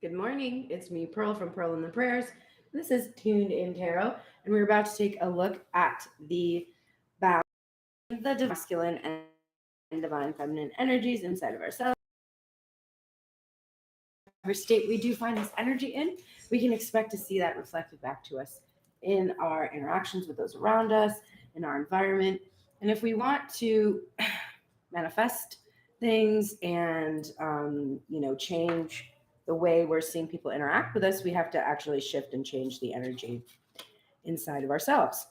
Good morning. It's me, Pearl from Pearl and the Prayers. This is Tuned in Tarot, and we're about to take a look at the balance of the divine masculine and divine feminine energies inside of ourselves. Whatever state we do find this energy in, we can expect to see that reflected back to us in our interactions with those around us, in our environment. And if we want to manifest things and change the way we're seeing people interact with us, we have to actually shift and change the energy inside of ourselves.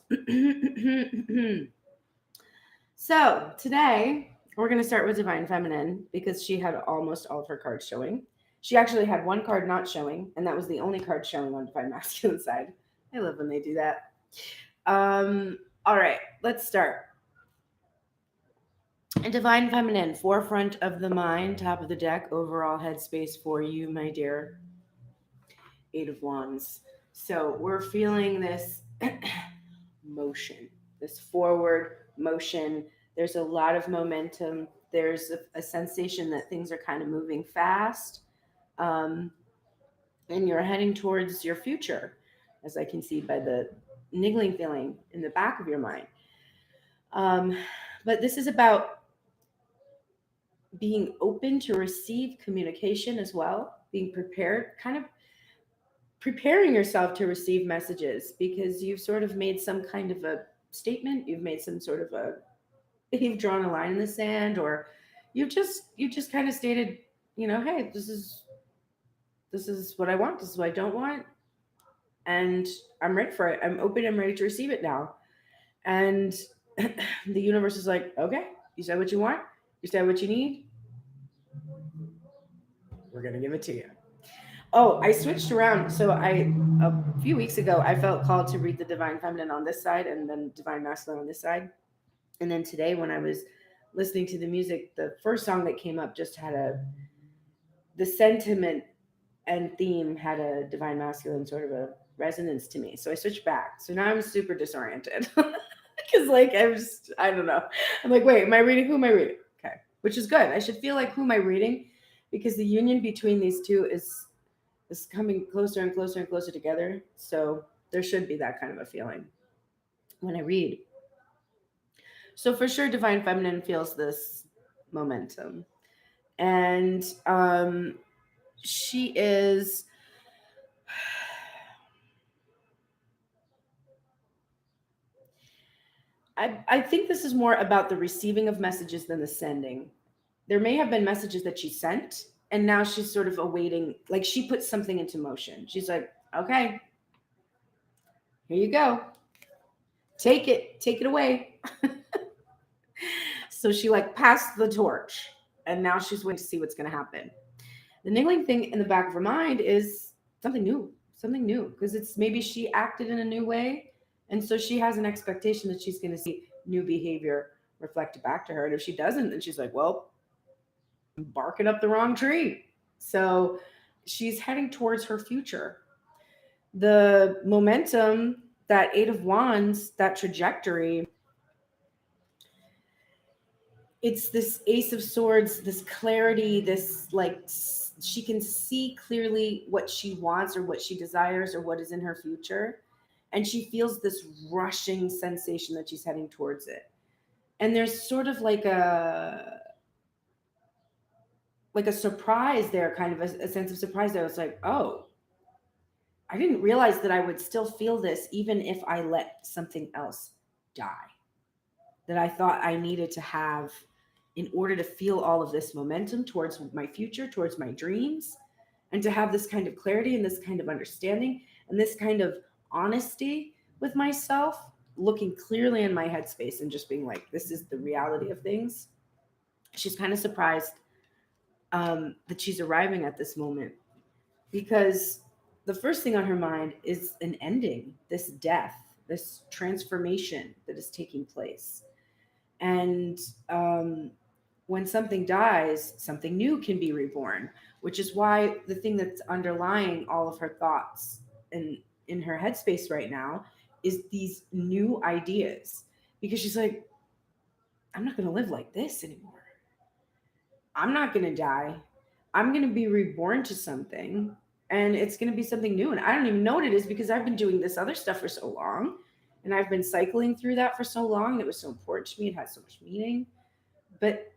So today we're going to start with divine feminine because she had almost all of her cards showing. She actually had one card not showing, and that was the only card showing on divine masculine side. I love when they do that. All right, let's start. And divine feminine, forefront of the mind, top of the deck, overall headspace for you, my dear. Eight of Wands. So we're feeling this motion, this forward motion. There's a lot of momentum. There's a sensation that things are kind of moving fast. And you're heading towards your future, as I can see by the niggling feeling in the back of your mind. But this is about being open to receive communication as well, being prepared, kind of preparing yourself to receive messages because you've sort of made some kind of a statement, you've made some sort of you've drawn a line in the sand, or you just kind of stated, hey, this is what I want, this is what I don't want, and I'm ready for it. I'm open, I'm ready to receive it now. And the universe is like, okay, you said what you want, you said what you need, we're gonna give it to you. Oh, I switched around. So a few weeks ago, I felt called to read the divine feminine on this side and then divine masculine on this side. And then today, when I was listening to the music, the first song that came up just had the sentiment and theme had a divine masculine sort of a resonance to me. So I switched back. So now I'm super disoriented because I don't know. I'm like, wait, am I reading? Who am I reading? Okay, which is good. I should feel like, who am I reading? Because the union between these two is coming closer and closer and closer together. So there should be that kind of a feeling when I read. So for sure, divine feminine feels this momentum, and she is. I think this is more about the receiving of messages than the sending. There may have been messages that she sent, and now she's sort of awaiting, like she put something into motion. She's like, okay, here you go. Take it away. So she like passed the torch, and now she's waiting to see what's going to happen. The niggling thing in the back of her mind is something new, because it's maybe she acted in a new way, and so she has an expectation that she's going to see new behavior reflected back to her. And if she doesn't, then she's like, well, I'm barking up the wrong tree. So she's heading towards her future. The momentum, that Eight of Wands, that trajectory, it's this Ace of Swords, this clarity, this she can see clearly what she wants or what she desires or what is in her future. And she feels this rushing sensation that she's heading towards it. And there's sort of like a surprise there, kind of a sense of surprise there. It's like, oh, I didn't realize that I would still feel this even if I let something else die that I thought I needed to have in order to feel all of this momentum towards my future, towards my dreams, and to have this kind of clarity and this kind of understanding and this kind of honesty with myself, looking clearly in my headspace and just being like, this is the reality of things. She's kind of surprised that she's arriving at this moment, because the first thing on her mind is an ending, this death, this transformation that is taking place. And when something dies, something new can be reborn, which is why the thing that's underlying all of her thoughts in her headspace right now is these new ideas. Because she's like, I'm not going to live like this anymore. I'm not going to die. I'm going to be reborn to something. and it's going to be something new. And I don't even know what it is because I've been doing this other stuff for so long, and I've been cycling through that for so long. And it was so important to me. It had so much meaning. But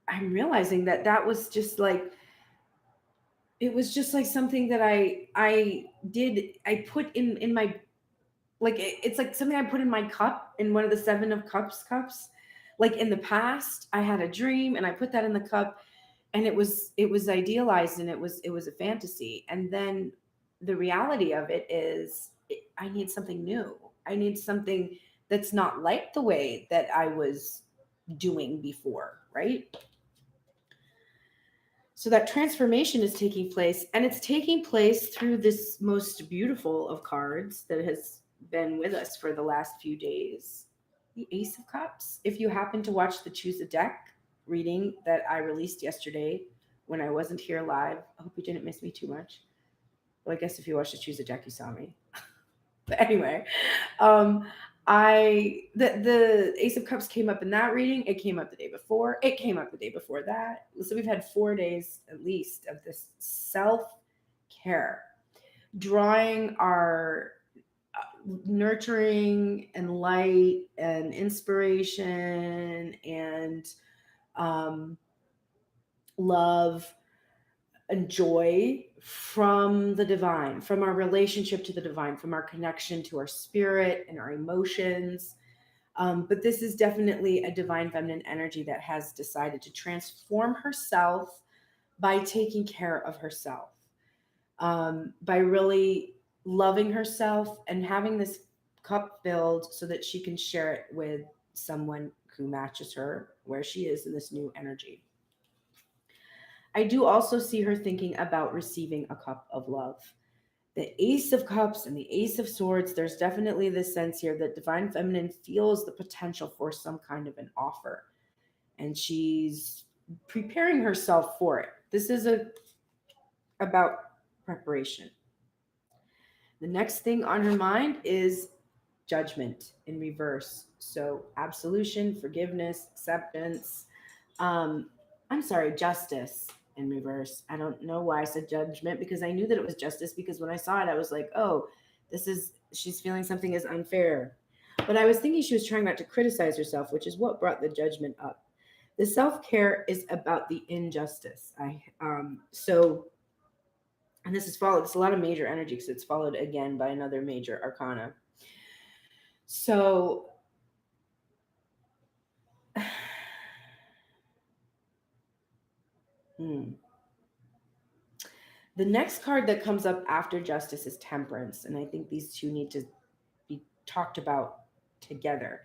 I'm realizing that that was just like, it was just like something that I did. I put in my, like, it's like something I put in my cup, in one of the 7 of cups. Like in the past, I had a dream and I put that in the cup, and it was idealized, and it was a fantasy. And then the reality of it is, I need something new. I need something that's not like the way that I was doing before, right? So that transformation is taking place, and it's taking place through this most beautiful of cards that has been with us for the last few days, the Ace of Cups. If you happen to watch the Choose a Deck reading that I released yesterday when I wasn't here live, I hope you didn't miss me too much. Well, I guess if you watched the Choose a Deck, you saw me. But anyway, um, the Ace of Cups came up in that reading. It came up the day before. It came up the day before that. So we've had 4 days at least of this self-care, drawing our nurturing and light and inspiration and um, love and joy from the divine, from our relationship to the divine, from our connection to our spirit and our emotions. But this is definitely a divine feminine energy that has decided to transform herself by taking care of herself, by really loving herself and having this cup filled so that she can share it with someone who matches her where she is in this new energy. I do also see her thinking about receiving a cup of love. The Ace of Cups and the Ace of Swords, there's definitely this sense here that Divine Feminine feels the potential for some kind of an offer, and she's preparing herself for it. This is about preparation. The next thing on her mind is judgment in reverse. So absolution, forgiveness, acceptance. Um, I'm sorry, justice in reverse. I don't know why I said judgment, because I knew that it was justice, because when I saw it, I was like, oh, she's feeling something is unfair. But I was thinking she was trying not to criticize herself, which is what brought the judgment up. The self-care is about the injustice. So and this is followed, it's a lot of major energy because it's followed again by another major arcana. So the next card that comes up after justice is temperance. And I think these two need to be talked about together,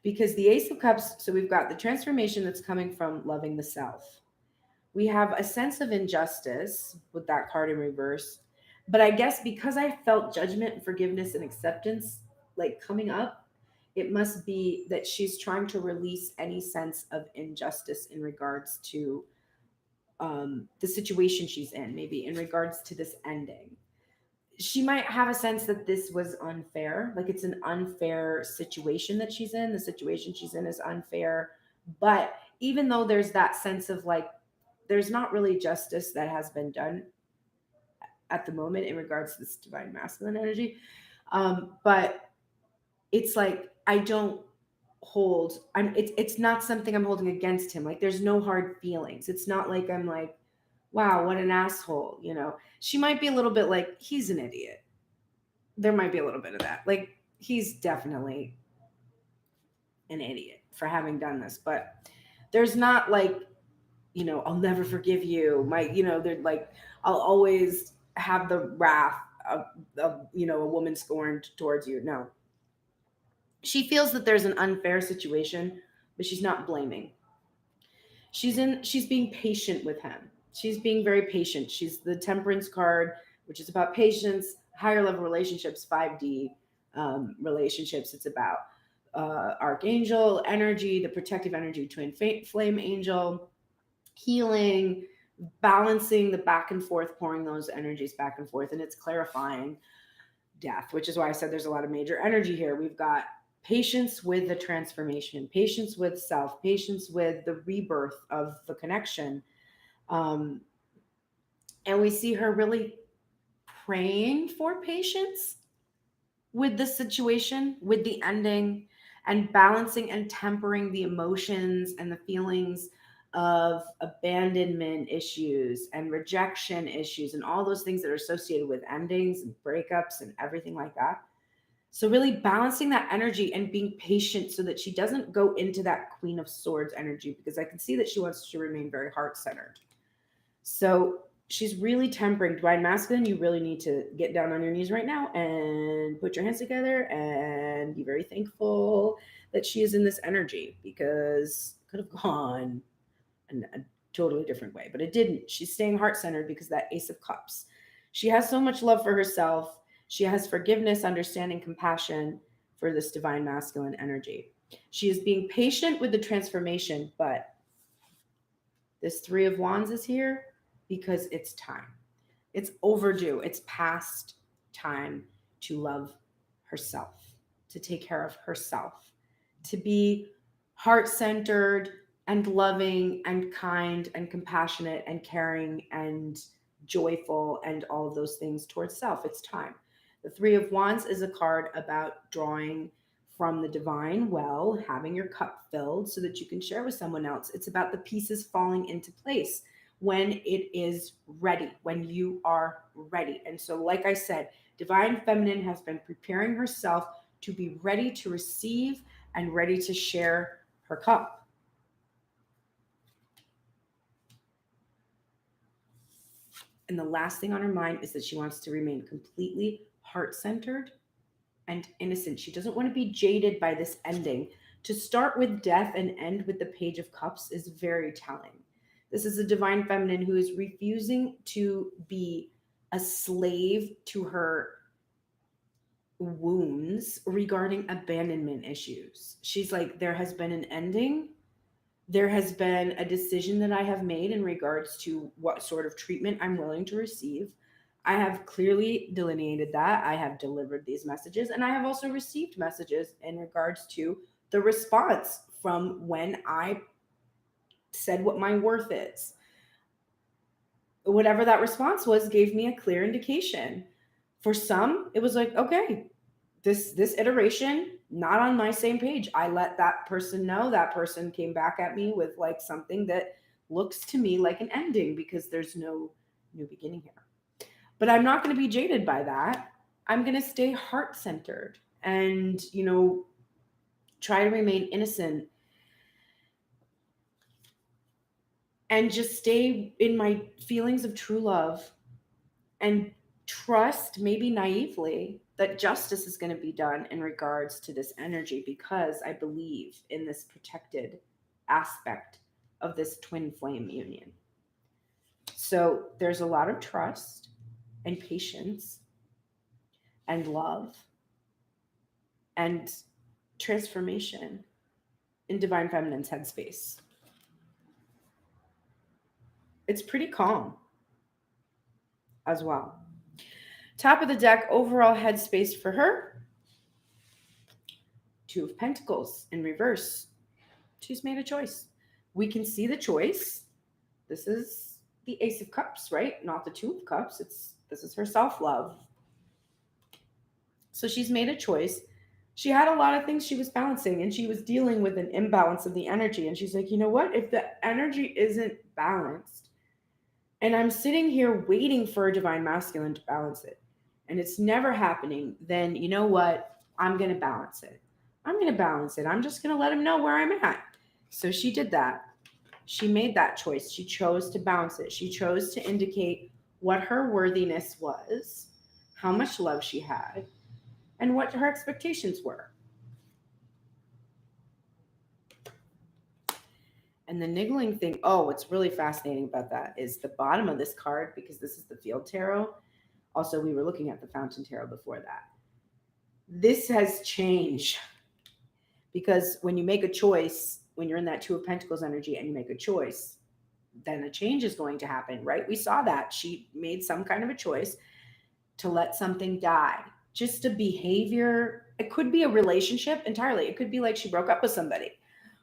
because the Ace of Cups, so we've got the transformation that's coming from loving the self. We have a sense of injustice with that card in reverse. But I guess because I felt judgment, forgiveness, and acceptance like coming up, it must be that she's trying to release any sense of injustice in regards to the situation she's in, maybe in regards to this ending. She might have a sense that this was unfair, like it's an unfair situation that she's in. The situation she's in is unfair. But even though there's that sense of like, there's not really justice that has been done at the moment in regards to this divine masculine energy. But it's like, I don't hold, it's not something I'm holding against him. Like there's no hard feelings. It's not like I'm like, wow, what an asshole. She might be a little bit like, he's an idiot. There might be a little bit of that. Like he's definitely an idiot for having done this, but there's not like, I'll never forgive you. They're like, I'll always have the wrath of a woman scorned towards you. No. She feels that there's an unfair situation, but she's not blaming. She's being patient with him. She's being very patient. She's the Temperance card, which is about patience, higher level relationships, 5D relationships. It's about archangel energy, the protective energy, twin flame angel, healing, balancing the back and forth, pouring those energies back and forth, and it's clarifying death, which is why I said there's a lot of major energy here. We've got patience with the transformation, patience with self, patience with the rebirth of the connection, And we see her really praying for patience with the situation, with the ending, and balancing and tempering the emotions and the feelings of abandonment issues and rejection issues and all those things that are associated with endings and breakups and everything like that. So, really balancing that energy and being patient so that she doesn't go into that Queen of Swords energy, because I can see that she wants to remain very heart centered. So, she's really tempering. Divine Masculine, you really need to get down on your knees right now and put your hands together and be very thankful that she is in this energy, because it could have gone in a totally different way, but it didn't. She's staying heart centered because that Ace of Cups. She has so much love for herself. She has forgiveness, understanding, compassion for this Divine Masculine energy. She is being patient with the transformation, but this Three of Wands is here because it's time. It's overdue. It's past time to love herself, to take care of herself, to be heart centered and loving and kind and compassionate and caring and joyful and all of those things towards self. It's time. The Three of Wands is a card about drawing from the divine well, having your cup filled so that you can share with someone else. It's about the pieces falling into place when it is ready, when you are ready. And so, like I said, Divine Feminine has been preparing herself to be ready to receive and ready to share her cup. And the last thing on her mind is that she wants to remain completely heart-centered and innocent. She doesn't want to be jaded by this ending. To start with death and end with the Page of Cups is very telling. This is a Divine Feminine who is refusing to be a slave to her wounds regarding abandonment issues. She's like, there has been an ending. There has been a decision that I have made in regards to what sort of treatment I'm willing to receive. I have clearly delineated that. I have delivered these messages, and I have also received messages in regards to the response from when I said what my worth is. Whatever that response was gave me a clear indication. For some, it was like, okay, this iteration, not on my same page. I let that person know. That person came back at me with like something that looks to me like an ending, because there's no new beginning here. But I'm not going to be jaded by that. I'm going to stay heart-centered and, try to remain innocent and just stay in my feelings of true love and trust, maybe naively, that justice is going to be done in regards to this energy, because I believe in this protected aspect of this twin flame union. So there's a lot of trust and patience and love and transformation in Divine Feminine's headspace. It's pretty calm as well. Top of the deck, overall headspace for her. Two of Pentacles in reverse. She's made a choice. We can see the choice. This is the Ace of Cups, right? Not the Two of Cups. This is her self-love. So she's made a choice. She had a lot of things she was balancing, and she was dealing with an imbalance of the energy. And she's like, you know what? If the energy isn't balanced, and I'm sitting here waiting for a Divine Masculine to balance it, and it's never happening, then you know what? I'm going to balance it. I'm going to balance it. I'm just going to let him know where I'm at. So she did that. She made that choice. She chose to balance it. She chose to indicate what her worthiness was, how much love she had, and what her expectations were. And the niggling thing, what's really fascinating about that is the bottom of this card, because this is the Field Tarot. Also, we were looking at the Fountain Tarot before that. This has changed, because when you make a choice, when you're in that Two of Pentacles energy and you make a choice, then a change is going to happen, right? We saw that. She made some kind of a choice to let something die. Just a behavior. It could be a relationship entirely. It could be like she broke up with somebody.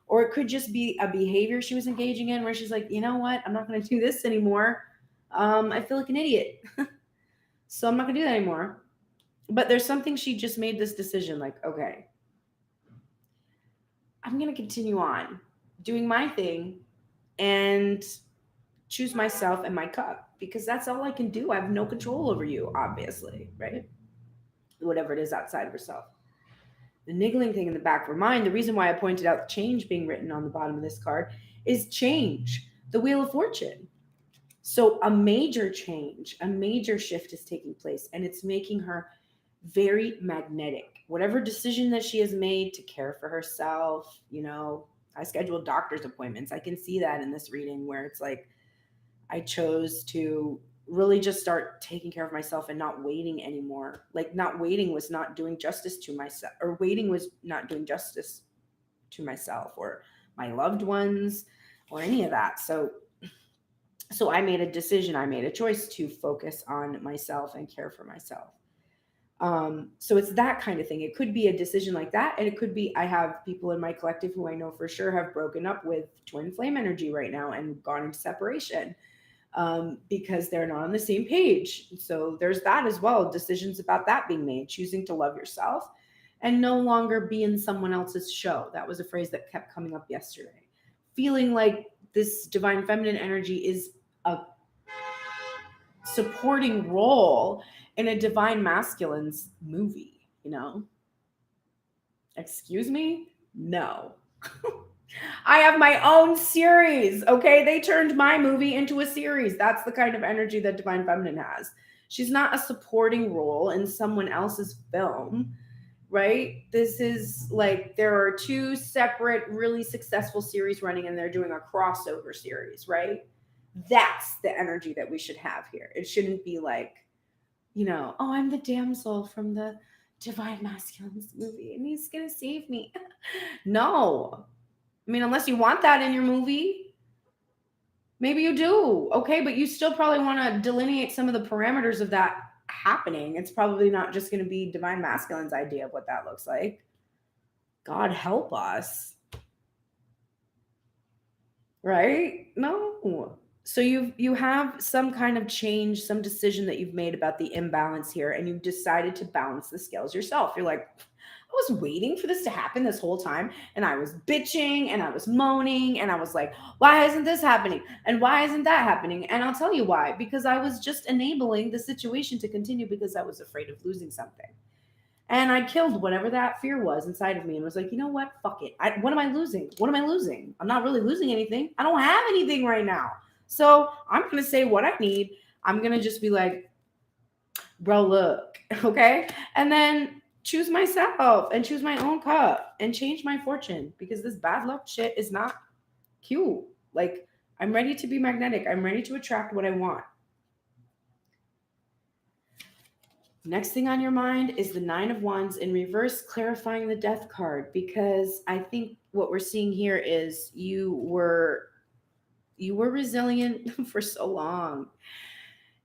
Or it could just be a behavior she was engaging in where she's like, you know what? I'm not going to do this anymore. I feel like an idiot. So I'm not gonna do that anymore. But there's something, she just made this decision like, okay, I'm gonna continue on doing my thing and choose myself and my cup, because that's all I can do. I have no control over you, obviously, right? Whatever it is outside of herself. The niggling thing in the back of her mind, the reason why I pointed out change being written on the bottom of this card, is change, the Wheel of Fortune. So a major change, a major shift is taking place, and it's making her very magnetic. Whatever decision that she has made to care for herself, I scheduled doctor's appointments. I can see that in this reading where it's like I chose to really just start taking care of myself and not waiting anymore. Like, not waiting was not doing justice to myself, or waiting was not doing justice to myself or my loved ones or any of that. So I made a decision, I made a choice to focus on myself and care for myself. So it's that kind of thing. It could be a decision like that, and it could be, I have people in my collective who I know for sure have broken up with twin flame energy right now and gone into separation, because they're not on the same page. So there's that as well. Decisions about that being made, choosing to love yourself and no longer be in someone else's show. That was a phrase that kept coming up yesterday. Feeling like this divine feminine energy is a supporting role in a divine masculine's movie, Excuse me? No. I have my own series, okay? They turned my movie into a series. That's the kind of energy that divine feminine has. She's not a supporting role in someone else's film, right? This is like, there are two separate, really successful series running, and they're doing a crossover series, right? That's the energy that we should have here. It shouldn't be like, oh, I'm the damsel from the divine masculine's movie and he's gonna save me. No. I mean, unless you want that in your movie, maybe you do. Okay, but you still probably want to delineate some of the parameters of that happening. It's probably not just going to be divine masculine's idea of what that looks like. God help us. Right? No. So you have some kind of change, some decision that you've made about the imbalance here, and you've decided to balance the scales yourself. You're like, I was waiting for this to happen this whole time, and I was bitching and I was moaning, and I was like, why isn't this happening? And why isn't that happening? And I'll tell you why. Because I was just enabling the situation to continue because I was afraid of losing something. And I killed whatever that fear was inside of me and was like, you know what? Fuck it. What am I losing? What am I losing? I'm not really losing anything. I don't have anything right now. So I'm going to say what I need. I'm going to just be like, bro, look. Okay. And then choose myself and choose my own cup and change my fortune, because this bad luck shit is not cute. Like, I'm ready to be magnetic. I'm ready to attract what I want. Next thing on your mind is the Nine of Wands in reverse, clarifying the Death card, because I think what we're seeing here is you were resilient for so long.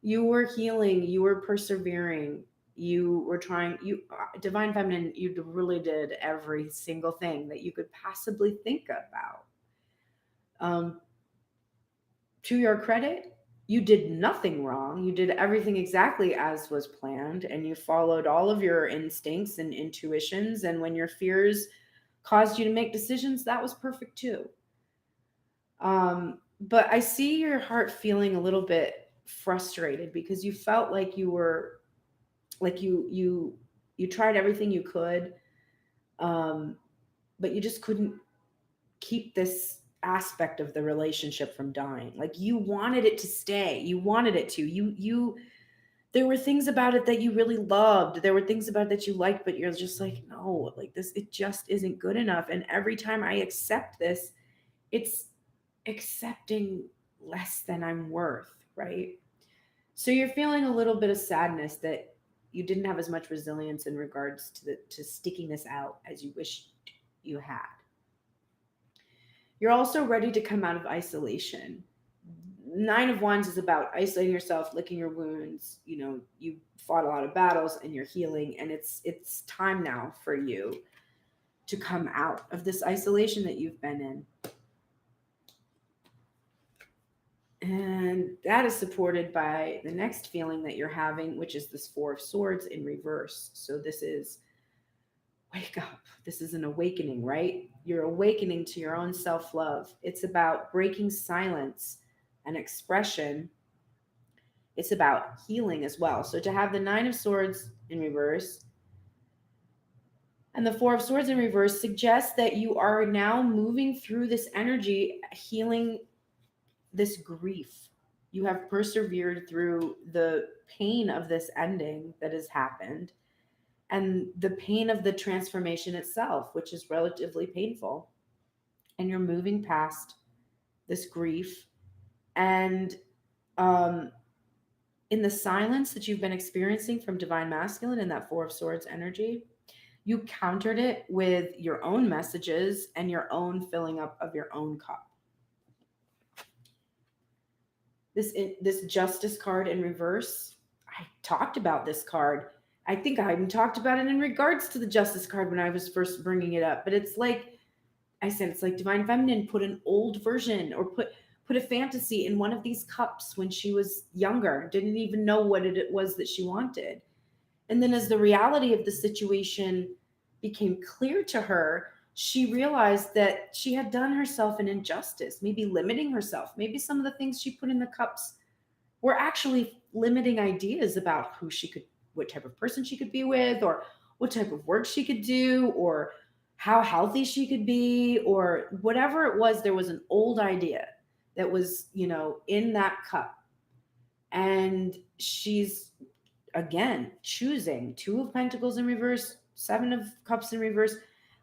You were healing, you were persevering, you were trying, divine feminine, you really did every single thing that you could possibly think about. To your credit, you did nothing wrong. You did everything exactly as was planned, and you followed all of your instincts and intuitions. And when your fears caused you to make decisions, that was perfect too. But I see your heart feeling a little bit frustrated because you felt like you were, like you tried everything you could, but you just couldn't keep this aspect of the relationship from dying. Like, you wanted it to stay. You wanted it to. There were things about it that you really loved. There were things about it that you liked, but you're just like, no, like this, it just isn't good enough. And every time I accept this, it's accepting less than I'm worth, right? So you're feeling a little bit of sadness that you didn't have as much resilience in regards to sticking this out as you wished you had. You're also ready to come out of isolation. Nine of Wands is about isolating yourself, licking your wounds. You fought a lot of battles and you're healing, and it's time now for you to come out of this isolation that you've been in. And that is supported by the next feeling that you're having, which is this Four of Swords in reverse. So this is wake up. This is an awakening, right? You're awakening to your own self love. It's about breaking silence and expression. It's about healing as well. So to have the Nine of Swords in reverse and the Four of Swords in reverse suggests that you are now moving through this energy, healing this grief. You have persevered through the pain of this ending that has happened and the pain of the transformation itself, which is relatively painful. And you're moving past this grief. And in the silence that you've been experiencing from Divine Masculine and that Four of Swords energy, you countered it with your own messages and your own filling up of your own cup. This Justice card in reverse, I talked about this card. I think I even talked about it in regards to the Justice card when I was first bringing it up. But it's like I said, it's like Divine Feminine put an old version or put a fantasy in one of these cups when she was younger, didn't even know what it was that she wanted. And then as the reality of the situation became clear to her, she realized that she had done herself an injustice, maybe limiting herself. Maybe some of the things she put in the cups were actually limiting ideas about who she could, what type of person she could be with, or what type of work she could do, or how healthy she could be, or whatever it was. There was an old idea that was, in that cup. And she's, again, choosing Two of Pentacles in reverse, Seven of Cups in reverse.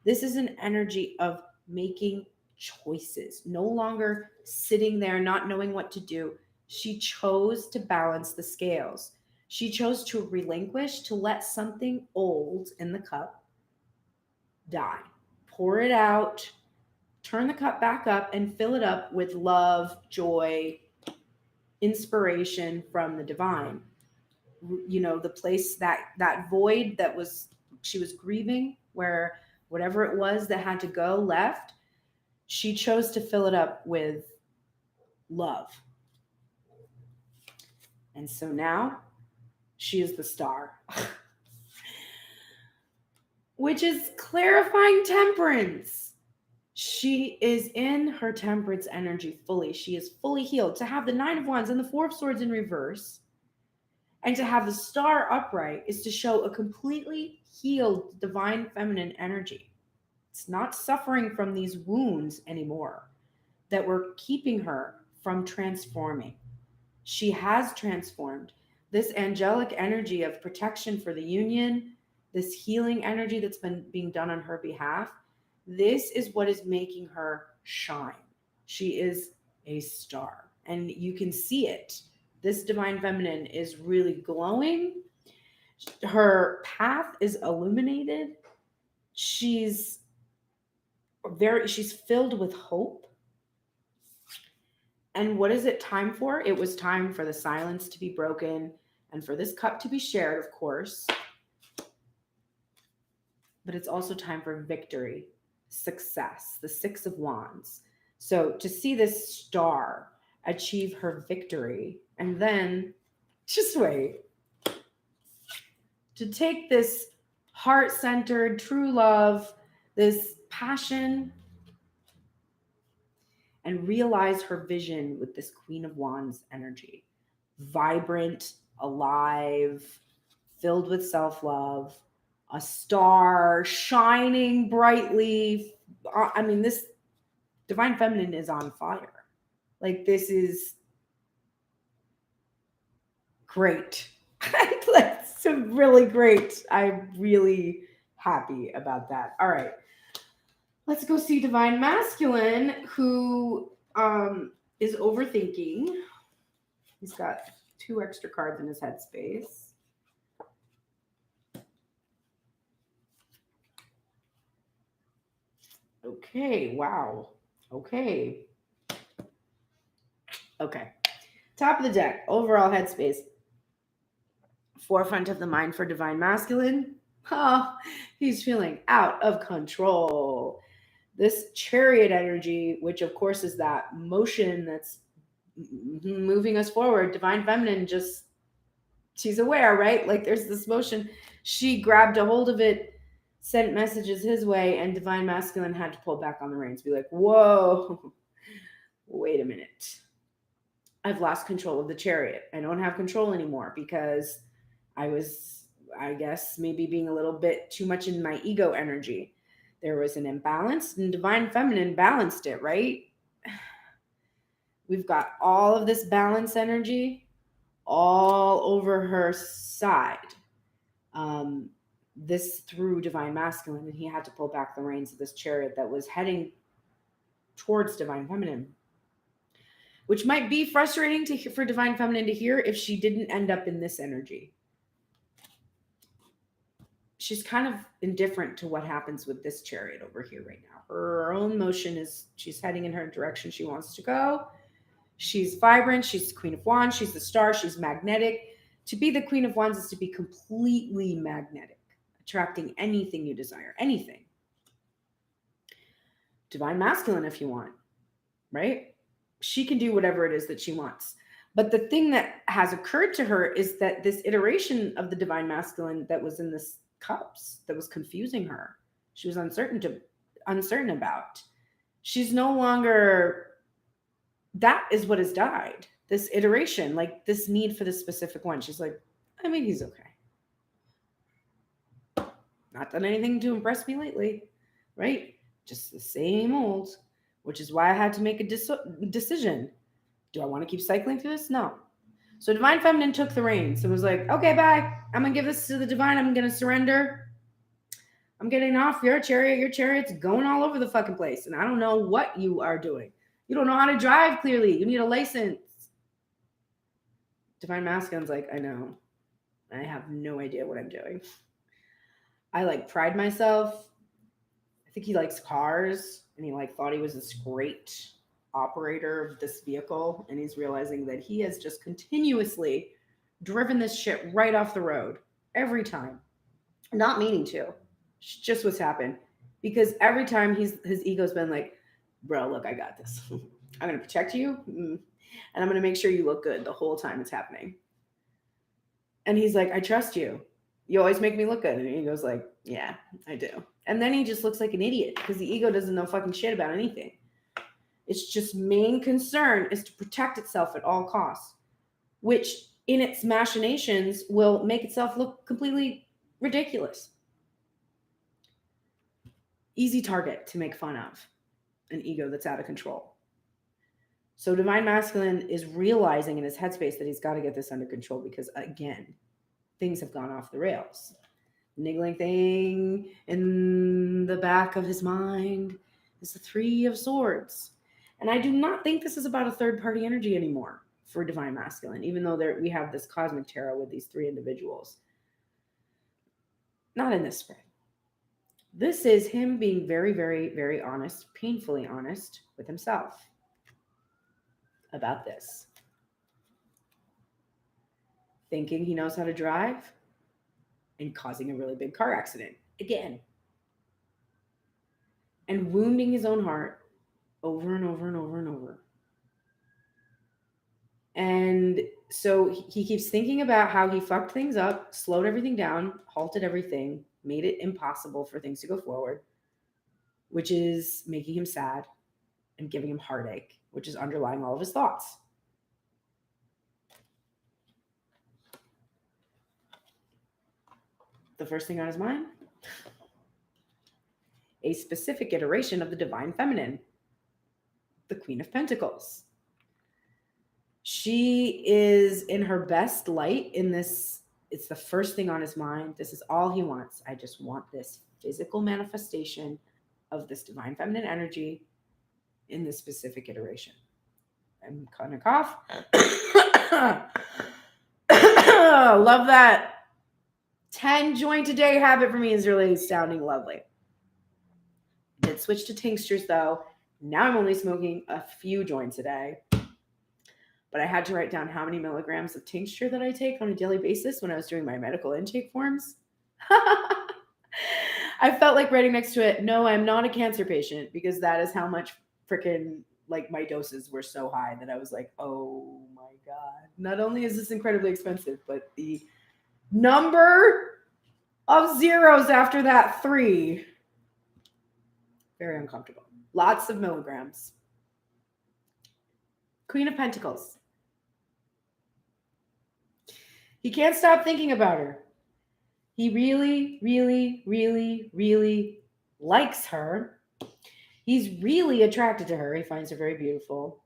This is an energy of making choices, no longer sitting there not knowing what to do. She chose to balance the scales. She chose to relinquish, to let something old in the cup die. Pour it out, turn the cup back up, and fill it up with love, joy, inspiration from the divine. The place, that void that was, she was grieving, where whatever it was that had to go left, she chose to fill it up with love. And so now she is the star, which is clarifying temperance. She is in her temperance energy fully. She is fully healed. To have the Nine of Wands and the Four of Swords in reverse, and to have the star upright, is to show a completely healed divine feminine energy. It's not suffering from these wounds anymore that were keeping her from transforming. She has transformed. This angelic energy of protection for the union, this healing energy that's been being done on her behalf, this is what is making her shine. She is a star, and you can see it. This divine feminine is really glowing. Her path is illuminated. She's filled with hope. And what is it time for? It was time for the silence to be broken and for this cup to be shared, of course. But it's also time for victory, success, the Six of Wands. So to see this star achieve her victory, and then just wait, to take this heart-centered, true love, this passion, and realize her vision with this Queen of Wands energy. Vibrant, alive, filled with self-love, a star shining brightly. I mean, this divine feminine is on fire. Like, this is great. That's really great. I'm really happy about that. All right. Let's go see Divine Masculine, who is overthinking. He's got 2 extra cards in his headspace. Okay, wow. Okay. Top of the deck, overall headspace. Forefront of the mind for Divine Masculine. Oh, he's feeling out of control. This Chariot energy, which of course is that motion that's moving us forward. Divine Feminine just, she's aware, right? Like there's this motion. She grabbed a hold of it, sent messages his way, and Divine Masculine had to pull back on the reins, be like, whoa, wait a minute. I've lost control of the chariot. I don't have control anymore because I was, I guess, maybe being a little bit too much in my ego energy. There was an imbalance, and Divine Feminine balanced it, right? We've got all of this balance energy all over her side. This through Divine Masculine, and he had to pull back the reins of this chariot that was heading towards Divine Feminine, which might be frustrating for Divine Feminine to hear if she didn't end up in this energy. She's kind of indifferent to what happens with this chariot over here right now. Her own motion is she's heading in her direction she wants to go. She's vibrant. She's the Queen of Wands. She's the star. She's magnetic. To be the Queen of Wands is to be completely magnetic, attracting anything you desire, anything. Divine Masculine if you want, right? She can do whatever it is that she wants. But the thing that has occurred to her is that this iteration of the Divine Masculine that was in this cups, that was confusing her, she was uncertain about. She's no longer, that is what has died. This iteration, like this need for this specific one. She's like, I mean, he's okay. Not done anything to impress me lately, right? Just the same old, which is why I had to make a decision. Do I want to keep cycling through this? No. So Divine Feminine took the reins and was like, okay, bye. I'm going to give this to the Divine. I'm going to surrender. I'm getting off your chariot. Your chariot's going all over the fucking place. And I don't know what you are doing. You don't know how to drive clearly. You need a license. Divine Masculine's like, I know. I have no idea what I'm doing. I like pride myself. I think he likes cars, and he like thought he was this great operator of this vehicle, and he's realizing that he has just continuously driven this shit right off the road every time, not meaning to. It's just what's happened, because every time his ego's been like, bro, look, I got this. I'm gonna protect you, and I'm gonna make sure you look good the whole time it's happening. And he's like, I trust you. You always make me look good. And he goes like, yeah, I do. And then he just looks like an idiot because the ego doesn't know fucking shit about anything. Its just main concern is to protect itself at all costs, which in its machinations will make itself look completely ridiculous. Easy target to make fun of an ego that's out of control. So Divine Masculine is realizing in his headspace that he's got to get this under control because, again, things have gone off the rails. Niggling thing in the back of his mind is the Three of Swords. And I do not think this is about a third-party energy anymore for Divine Masculine, even though we have this cosmic tarot with these three individuals. Not in this spread. This is him being very, very, very honest, painfully honest with himself about this. Thinking he knows how to drive and causing a really big car accident again. And wounding his own heart over and over and over and over. And so he keeps thinking about how he fucked things up, slowed everything down, halted everything, made it impossible for things to go forward, which is making him sad and giving him heartache, which is underlying all of his thoughts. The first thing on his mind, a specific iteration of the Divine Feminine, the Queen of Pentacles. She is in her best light in this. It's the first thing on his mind. This is all he wants. I just want this physical manifestation of this Divine Feminine energy in this specific iteration. I'm gonna cough. Love that. 10 joint a day habit for me is really sounding lovely. Did switch to tinctures though. Now I'm only smoking a few joints a day. But I had to write down how many milligrams of tincture that I take on a daily basis when I was doing my medical intake forms. I felt like writing next to it, no, I'm not a cancer patient, because that is how much freaking like my doses were so high that I was like, oh my God. Not only is this incredibly expensive, but the number of zeros after that 3, very uncomfortable. Lots of milligrams. Queen of Pentacles. He can't stop thinking about her. He really, really, really, really likes her. He's really attracted to her. He finds her very beautiful.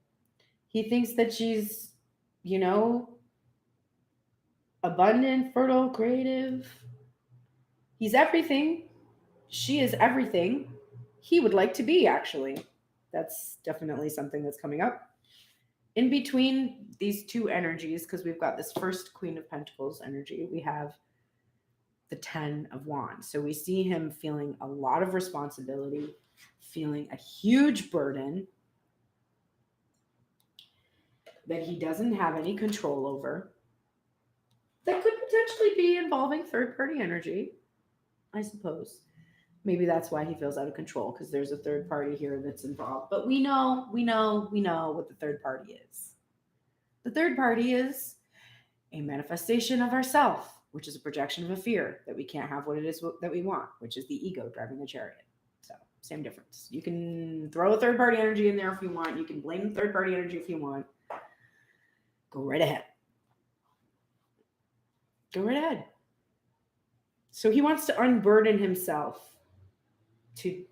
He thinks that she's, you know, abundant, fertile, creative. He's everything. She is everything he would like to be, actually. That's definitely something that's coming up. In between these two energies, because we've got this first Queen of Pentacles energy, we have the 10 of Wands. So we see him feeling a lot of responsibility, feeling a huge burden that he doesn't have any control over. That could potentially be involving third-party energy, I suppose. Maybe that's why he feels out of control, because there's a third party here that's involved. But we know what the third party is. The third party is a manifestation of ourself, which is a projection of a fear that we can't have what it is that we want, which is the ego driving the chariot. So same difference. You can throw a third party energy in there if you want. You can blame the third party energy if you want. Go right ahead. Go right ahead. So he wants to unburden himself to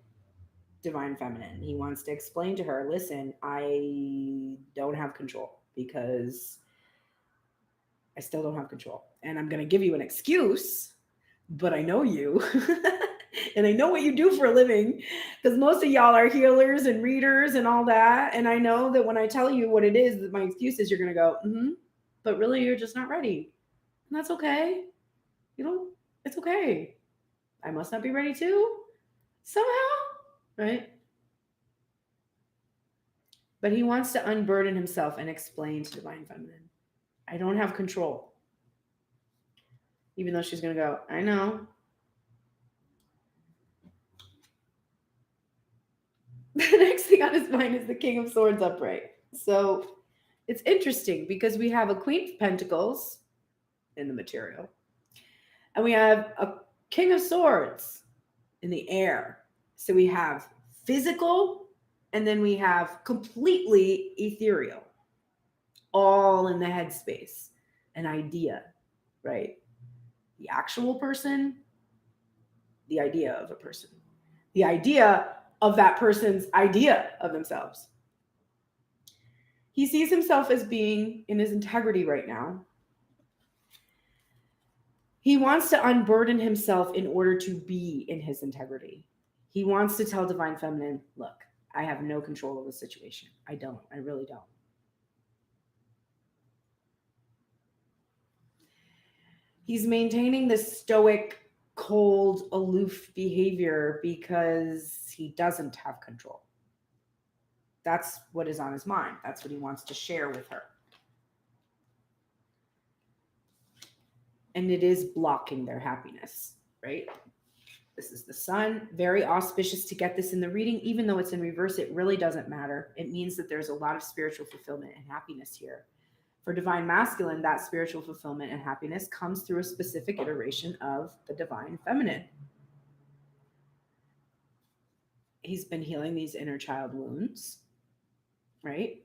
divine feminine. He wants to explain to her, listen, I don't have control because I still don't have control. And I'm going to give you an excuse, but I know you. And I know what you do for a living, because most of y'all are healers and readers and all that. And I know that when I tell you what it is, that my excuse is, you're going to go, but really you're just not ready. And that's okay. It's okay. I must not be ready too, somehow, right? But he wants to unburden himself and explain to divine feminine, I don't have control. Even though she's going to go, I know. The next thing on his mind is the King of Swords upright. So it's interesting because we have a Queen of Pentacles in the material, and we have a King of Swords in the air. So we have physical, and then we have completely ethereal, all in the headspace, an idea, right? The actual person, the idea of a person, the idea of that person's idea of themselves. He sees himself as being in his integrity right now. He wants to unburden himself in order to be in his integrity. He wants to tell divine feminine, look, I have no control of the situation. I really don't. He's maintaining this stoic, cold, aloof behavior because he doesn't have control. That's what is on his mind. That's what he wants to share with her. And it is blocking their happiness, right? This is the sun. Very auspicious to get this in the reading. Even though it's in reverse, it really doesn't matter. It means that there's a lot of spiritual fulfillment and happiness here. For divine masculine, that spiritual fulfillment and happiness comes through a specific iteration of the divine feminine. He's been healing these inner child wounds, right?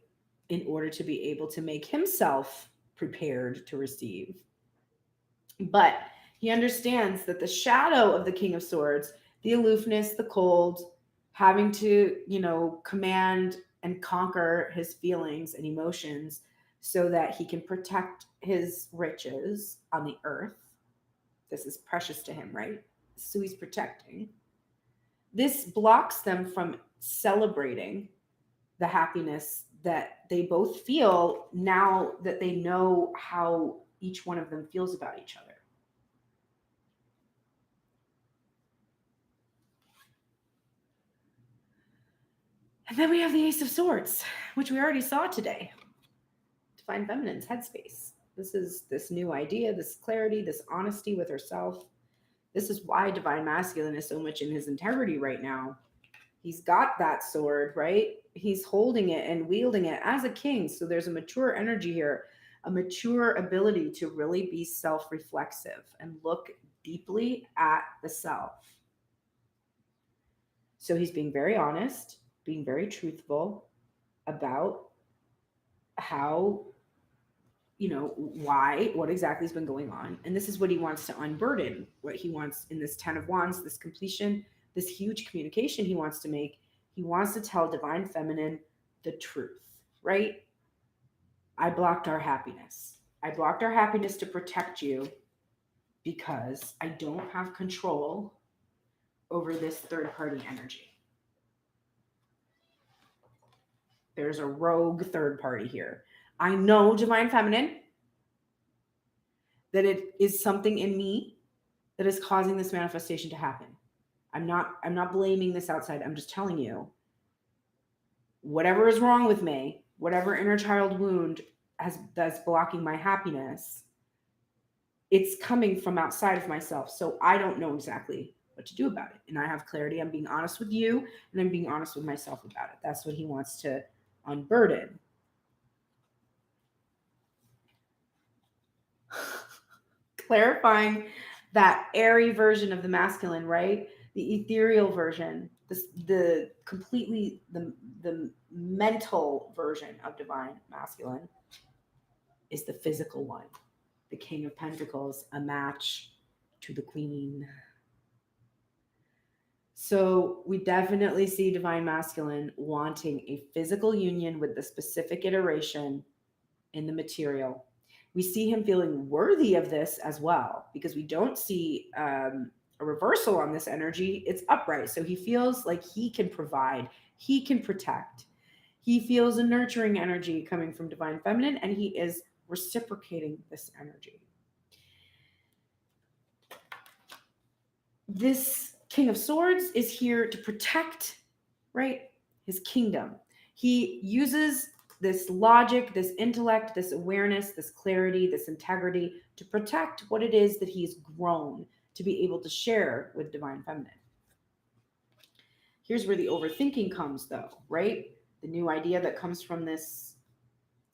In order to be able to make himself prepared to receive. But he understands that the shadow of the King of Swords, the aloofness, the cold, having to, command and conquer his feelings and emotions so that he can protect his riches on the earth. This is precious to him, right? So he's protecting. This blocks them from celebrating the happiness that they both feel now that they know how each one of them feels about each other. And then we have the Ace of Swords, which we already saw today. Divine Feminine's headspace. This is this new idea, this clarity, this honesty with herself. This is why Divine Masculine is so much in his integrity right now, He's got that sword, right? He's holding it and wielding it as a king. So there's a mature energy here, a mature ability to really be self-reflexive and look deeply at the self. So he's being very honest, being very truthful about how, why, what exactly has been going on. And this is what he wants to unburden, what he wants in this 10 of Wands, this completion, this huge communication he wants to make. He wants to tell Divine Feminine the truth, right? I blocked our happiness. I blocked our happiness to protect you because I don't have control over this third party energy. There's a rogue third party here. I know, Divine Feminine, that it is something in me that is causing this manifestation to happen. I'm not blaming this outside. I'm just telling you, whatever is wrong with me, whatever inner child wound that's blocking my happiness, it's coming from outside of myself. So I don't know exactly what to do about it. And I have clarity. I'm being honest with you and I'm being honest with myself about it. That's what he wants to unburden. Clarifying that airy version of the masculine, right? The ethereal version, the completely the mental version of divine masculine is the physical one. The King of Pentacles, a match to the Queen. So we definitely see divine masculine wanting a physical union with the specific iteration in the material. We see him feeling worthy of this as well, because we don't see a reversal on this energy. It's upright. So he feels like he can provide, he can protect. He feels a nurturing energy coming from divine feminine, and he is reciprocating this energy. This King of Swords is here to protect, right, his kingdom. He uses this logic, this intellect, this awareness, this clarity, this integrity to protect what it is that he's grown to be able to share with divine feminine. Here's where the overthinking comes, though, right? The new idea that comes from this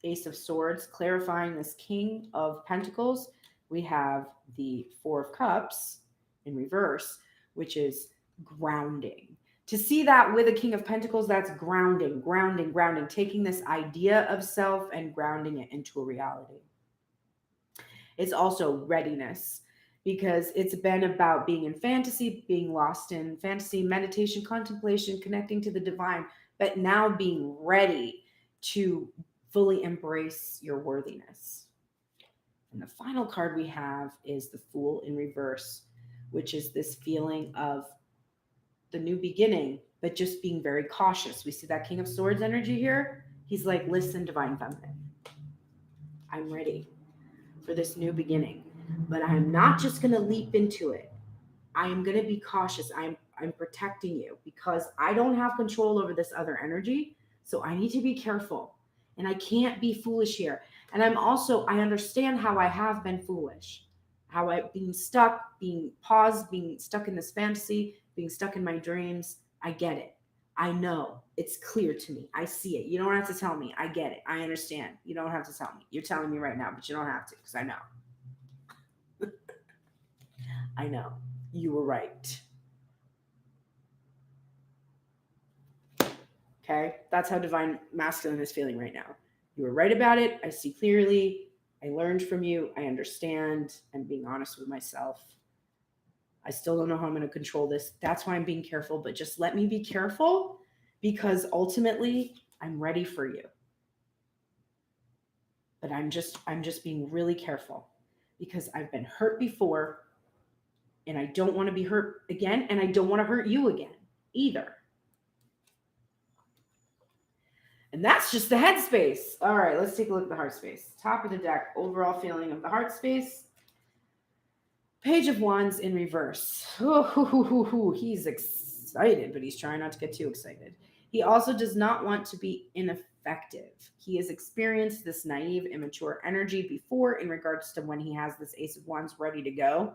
Ace of Swords, clarifying this King of Pentacles. We have the Four of Cups in reverse, which is grounding. To see that with a King of Pentacles, that's grounding, taking this idea of self and grounding it into a reality. It's also readiness, because it's been about being in fantasy, being lost in fantasy, meditation, contemplation, connecting to the divine, but now being ready to fully embrace your worthiness. And the final card we have is the Fool in reverse, which is this feeling of the new beginning, but just being very cautious. We see that King of Swords energy here. He's like, listen, divine feminine, I'm ready for this new beginning, but I'm not just going to leap into it. I am going to be cautious. I'm protecting you because I don't have control over this other energy. So I need to be careful, and I can't be foolish here. And I understand how I have been foolish, how I've been stuck, being paused, being stuck in this fantasy, being stuck in my dreams. I get it. I know. It's clear to me. I see it. You don't have to tell me. I get it. I understand. You don't have to tell me. You're telling me right now, but you don't have to, because I know. I know. You were right. Okay? That's how divine masculine is feeling right now. You were right about it. I see clearly. I learned from you. I understand. I'm being honest with myself. I still don't know how I'm going to control this. That's why I'm being careful, but just let me be careful, because ultimately I'm ready for you. But I'm just being really careful, because I've been hurt before and I don't want to be hurt again, and I don't want to hurt you again either. And that's just the head space. All right, let's take a look at the heart space. Top of the deck, overall feeling of the heart space. Page of Wands in reverse. He's excited, but he's trying not to get too excited. He also does not want to be ineffective. He has experienced this naive, immature energy before in regards to when he has this Ace of Wands ready to go.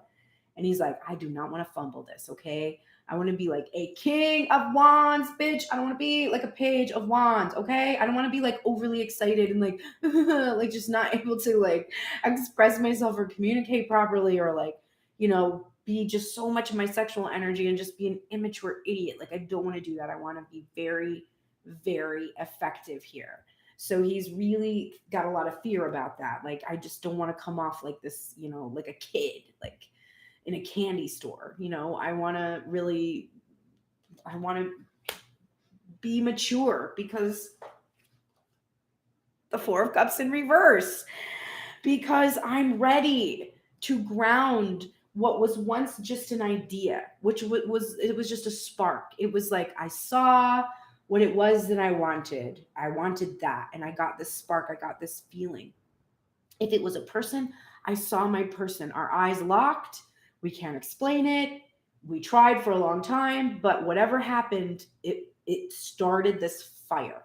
And he's like, I do not want to fumble this, okay? I want to be like a king of wands, bitch. I don't want to be like a page of wands, okay? I don't want to be like overly excited and like, like just not able to like express myself or communicate properly, or like, you know, be just so much of my sexual energy and just be an immature idiot. Like, I don't want to do that. I want to be very, very effective here. So he's really got a lot of fear about that. Like, I just don't want to come off like this, you know, like a kid, like in a candy store. You know, I want to be mature, because the Four of Cups in reverse, because I'm ready to ground what was once just an idea, which was just a spark. It was like I saw what it was that I wanted. I wanted that, and I got this spark. I got this feeling. If it was a person, I saw my person. Our eyes locked. We can't explain it. We tried for a long time, but whatever happened, it started this fire.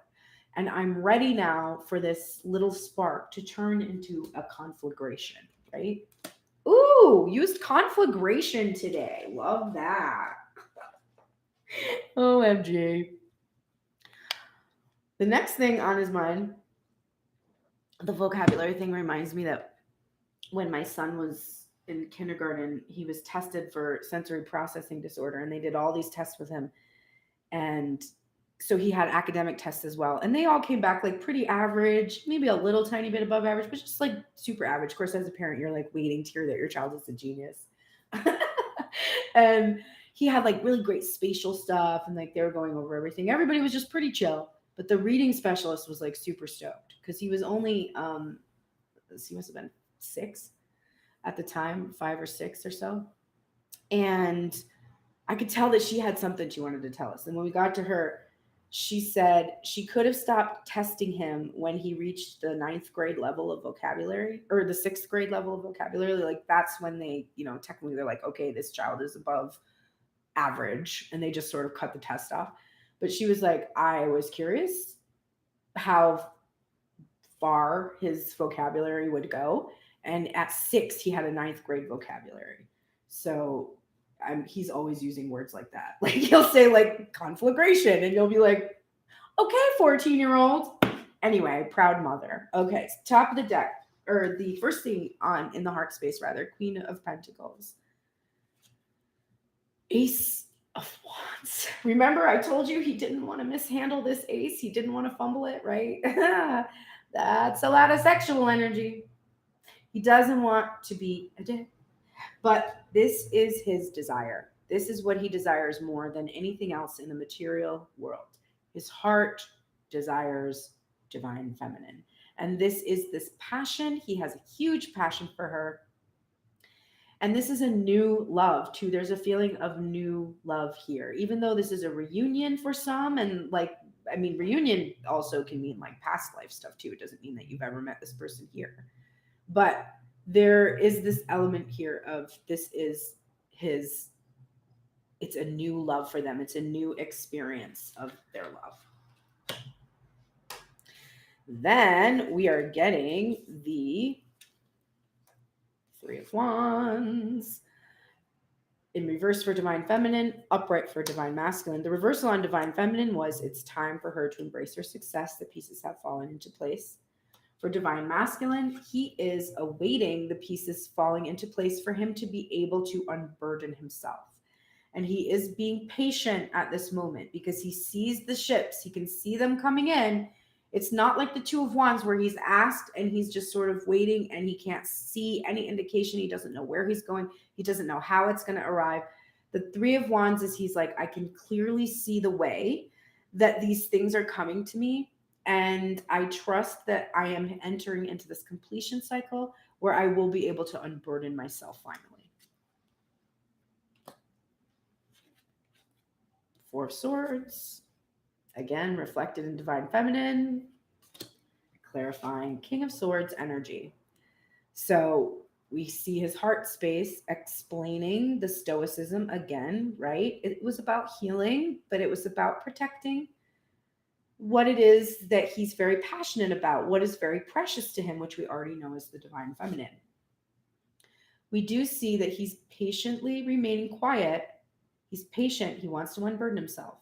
And I'm ready now for this little spark to turn into a conflagration, right? Ooh, used conflagration today. Love that. OMG. The next thing on his mind, the vocabulary thing, reminds me that when my son was in kindergarten, he was tested for sensory processing disorder, and they did all these tests with him. And so he had academic tests as well, and they all came back like pretty average, maybe a little tiny bit above average, but just like super average. Of course, as a parent, you're like waiting to hear that your child is a genius. And he had like really great spatial stuff, and like they were going over everything. Everybody was just pretty chill, but the reading specialist was like super stoked because he was only he must have been 6 at the time, 5 or 6 or so. And I could tell that she had something she wanted to tell us. And when we got to her, she said she could have stopped testing him when he reached the 9th grade level of vocabulary, or the 6th grade level of vocabulary. Like, that's when they, you know, technically they're like, okay, this child is above average, and they just sort of cut the test off. But she was like, I was curious how far his vocabulary would go. And at 6, he had a 9th grade vocabulary. So he's always using words like that. Like, he'll say like conflagration, and you'll be like, okay, 14-year-old. Anyway, proud mother. Okay, top of the deck, or the first thing on in the heart space, rather, Queen of Pentacles. Ace of Wands. Remember, I told you he didn't want to mishandle this ace. He didn't want to fumble it, right? That's a lot of sexual energy. He doesn't want to be a dick. But this is his desire. This is what he desires more than anything else in the material world. His heart desires divine feminine. And this is this passion. He has a huge passion for her. And this is a new love too. There's a feeling of new love here, even though this is a reunion for some. And like, I mean, reunion also can mean like past life stuff too. It doesn't mean that you've ever met this person here. But there is this element here of this is his, it's a new love for them. It's a new experience of their love. Then we are getting the 3 of Wands in reverse for divine feminine, upright for divine masculine. The reversal on divine feminine was it's time for her to embrace her success. The pieces have fallen into place. For divine masculine, he is awaiting the pieces falling into place for him to be able to unburden himself. And he is being patient at this moment because he sees the ships. He can see them coming in. It's not like the 2 of Wands where he's asked and he's just sort of waiting and he can't see any indication. He doesn't know where he's going. He doesn't know how it's going to arrive. The 3 of Wands is he's like, I can clearly see the way that these things are coming to me. And I trust that I am entering into this completion cycle where I will be able to unburden myself finally. 4 of Swords, again, reflected in divine feminine, clarifying King of Swords energy. So we see his heart space explaining the stoicism again, right? It was about healing, but it was about protecting what it is that he's very passionate about, what is very precious to him, which we already know is the divine feminine. We do see that he's patiently remaining quiet He's patient. He wants to unburden himself.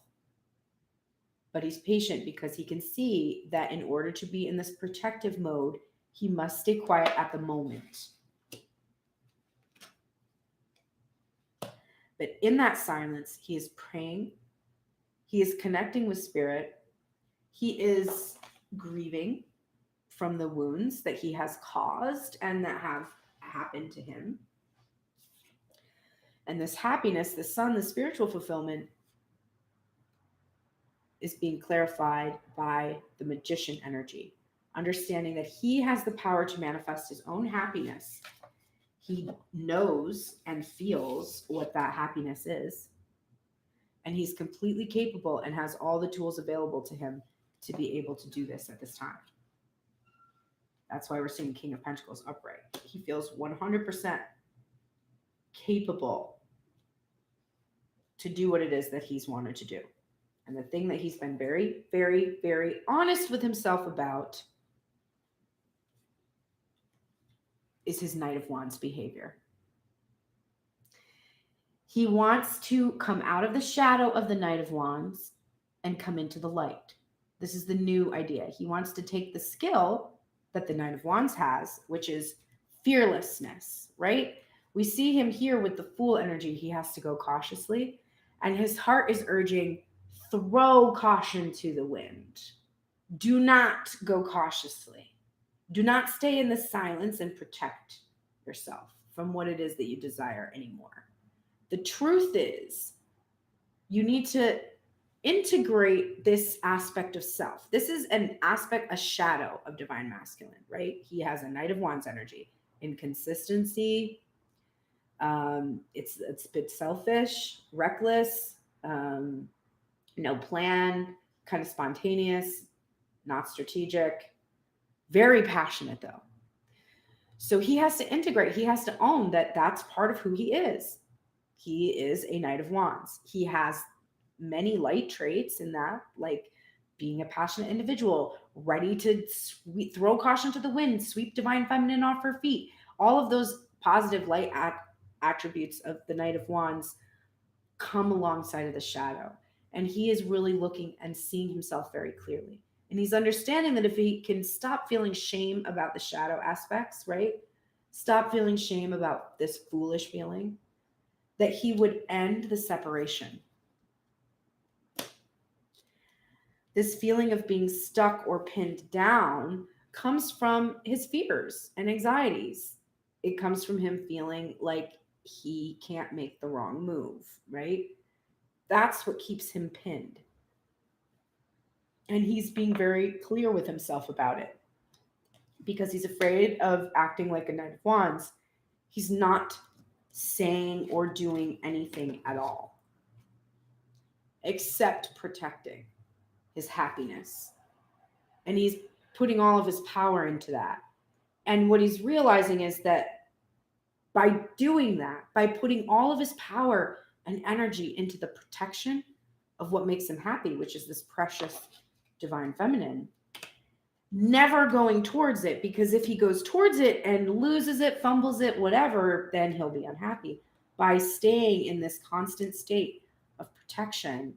But he's patient because he can see that in order to be in this protective mode, he must stay quiet at the moment. But in that silence, he is praying. He is connecting with spirit. He is grieving from the wounds that he has caused and that have happened to him. And this happiness, the sun, the spiritual fulfillment, is being clarified by the magician energy, understanding that he has the power to manifest his own happiness. He knows and feels what that happiness is. And he's completely capable and has all the tools available to him to be able to do this at this time. That's why we're seeing King of Pentacles upright. He feels 100% capable to do what it is that he's wanted to do. And the thing that he's been very, very, very honest with himself about is his Knight of Wands behavior. He wants to come out of the shadow of the Knight of Wands and come into the light. This is the new idea. He wants to take the skill that the Knight of Wands has, which is fearlessness, right? We see him here with the Fool energy. He has to go cautiously, and his heart is urging, throw caution to the wind. Do not go cautiously. Do not stay in the silence and protect yourself from what it is that you desire anymore. The truth is, you need to integrate this aspect of self. This is an aspect, a shadow of divine masculine, right? He has a Knight of Wands energy, inconsistency. It's a bit selfish, reckless, no plan, kind of spontaneous, not strategic, very passionate though. So he has to integrate, he has to own that that's part of who he is. He is a Knight of Wands. He has many light traits in that, like being a passionate individual, ready to throw caution to the wind, sweep divine feminine off her feet. All of those positive light attributes of the Knight of Wands come alongside of the shadow. And he is really looking and seeing himself very clearly. And he's understanding that if he can stop feeling shame about the shadow aspects, right? Stop feeling shame about this foolish feeling, that he would end the separation. This feeling of being stuck or pinned down comes from his fears and anxieties. It comes from him feeling like he can't make the wrong move, right? That's what keeps him pinned. And he's being very clear with himself about it because he's afraid of acting like a Knight of Wands. He's not saying or doing anything at all except protecting his happiness. And he's putting all of his power into that. And what he's realizing is that by doing that, by putting all of his power and energy into the protection of what makes him happy, which is this precious divine feminine, never going towards it, because if he goes towards it and loses it, fumbles it, whatever, then he'll be unhappy. By staying in this constant state of protection,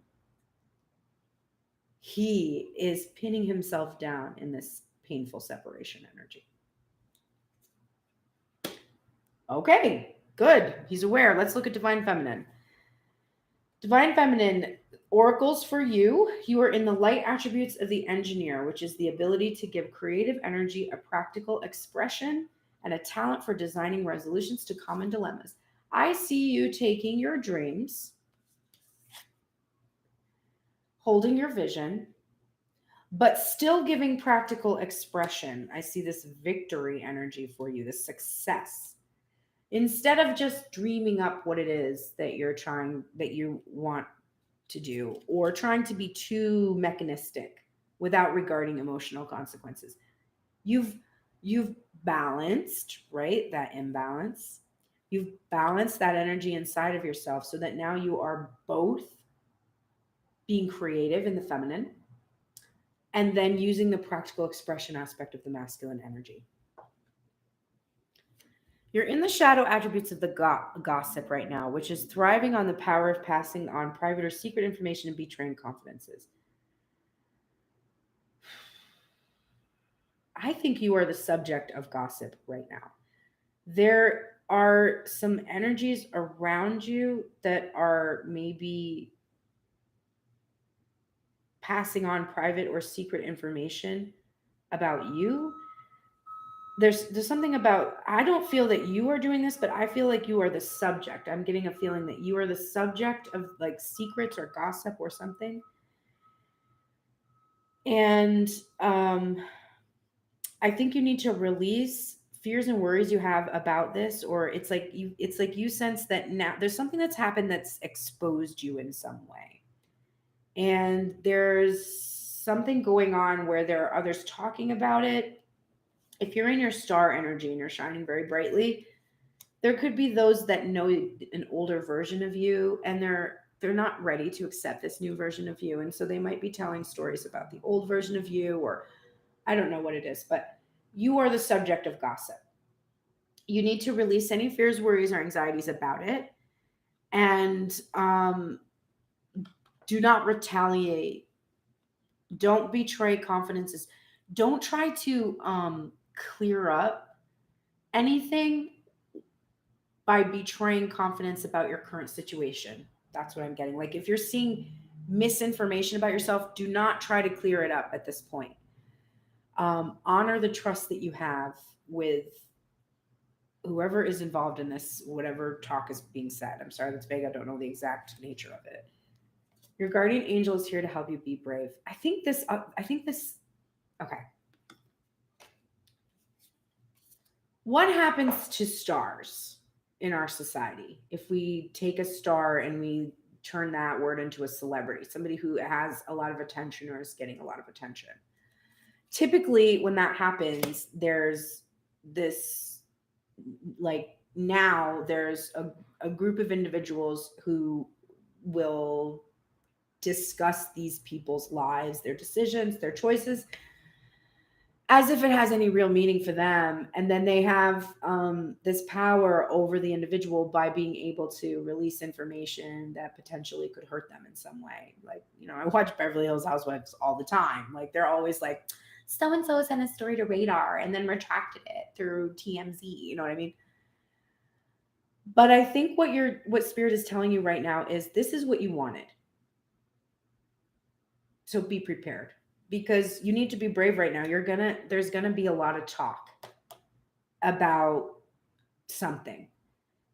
he is pinning himself down in this painful separation energy. Okay, good. He's aware. Let's look at divine feminine. Divine feminine oracles for you. You are in the light attributes of the engineer, which is the ability to give creative energy a practical expression and a talent for designing resolutions to common dilemmas. I see you taking your dreams, holding your vision, but still giving practical expression. I see this victory energy for you, this success. Instead of just dreaming up what it is that you want to do, or trying to be too mechanistic without regarding emotional consequences. You've balanced, right? That imbalance. You've balanced that energy inside of yourself so that now you are both being creative in the feminine and then using the practical expression aspect of the masculine energy. You're in the shadow attributes of the gossip right now, which is thriving on the power of passing on private or secret information and betraying confidences. I think you are the subject of gossip right now. There are some energies around you that are maybe passing on private or secret information about you. There's something about, I don't feel that you are doing this, but I feel like you are the subject. I'm getting a feeling that you are the subject of like secrets or gossip or something. And I think you need to release fears and worries you have about this, or it's like you sense that now there's something that's happened that's exposed you in some way. And there's something going on where there are others talking about it. If you're in your star energy and you're shining very brightly, there could be those that know an older version of you, and they're not ready to accept this new version of you, and so they might be telling stories about the old version of you, or I don't know what it is, but you are the subject of gossip. You need to release any fears, worries, or anxieties about it, and do not retaliate. Don't betray confidences. Don't try to clear up anything by betraying confidence about your current situation. That's what I'm getting. Like if you're seeing misinformation about yourself, do not try to clear it up at this point. Honor the trust that you have with whoever is involved in this, whatever talk is being said. I'm sorry, that's vague. I don't know the exact nature of it. Your guardian angel is here to help you be brave. I think this. Okay. What happens to stars in our society if we take a star and we turn that word into a celebrity, somebody who has a lot of attention or is getting a lot of attention? Typically, when that happens, there's this, like, now there's a group of individuals who will discuss these people's lives, their decisions, their choices, as if it has any real meaning for them. And then they have this power over the individual by being able to release information that potentially could hurt them in some way. Like, I watch Beverly Hills Housewives all the time. Like, they're always like, so and so sent a story to Radar and then retracted it through TMZ. You know what I mean? But I think what Spirit is telling you right now is this is what you wanted. So be prepared, because you need to be brave right now. There's gonna be a lot of talk about something,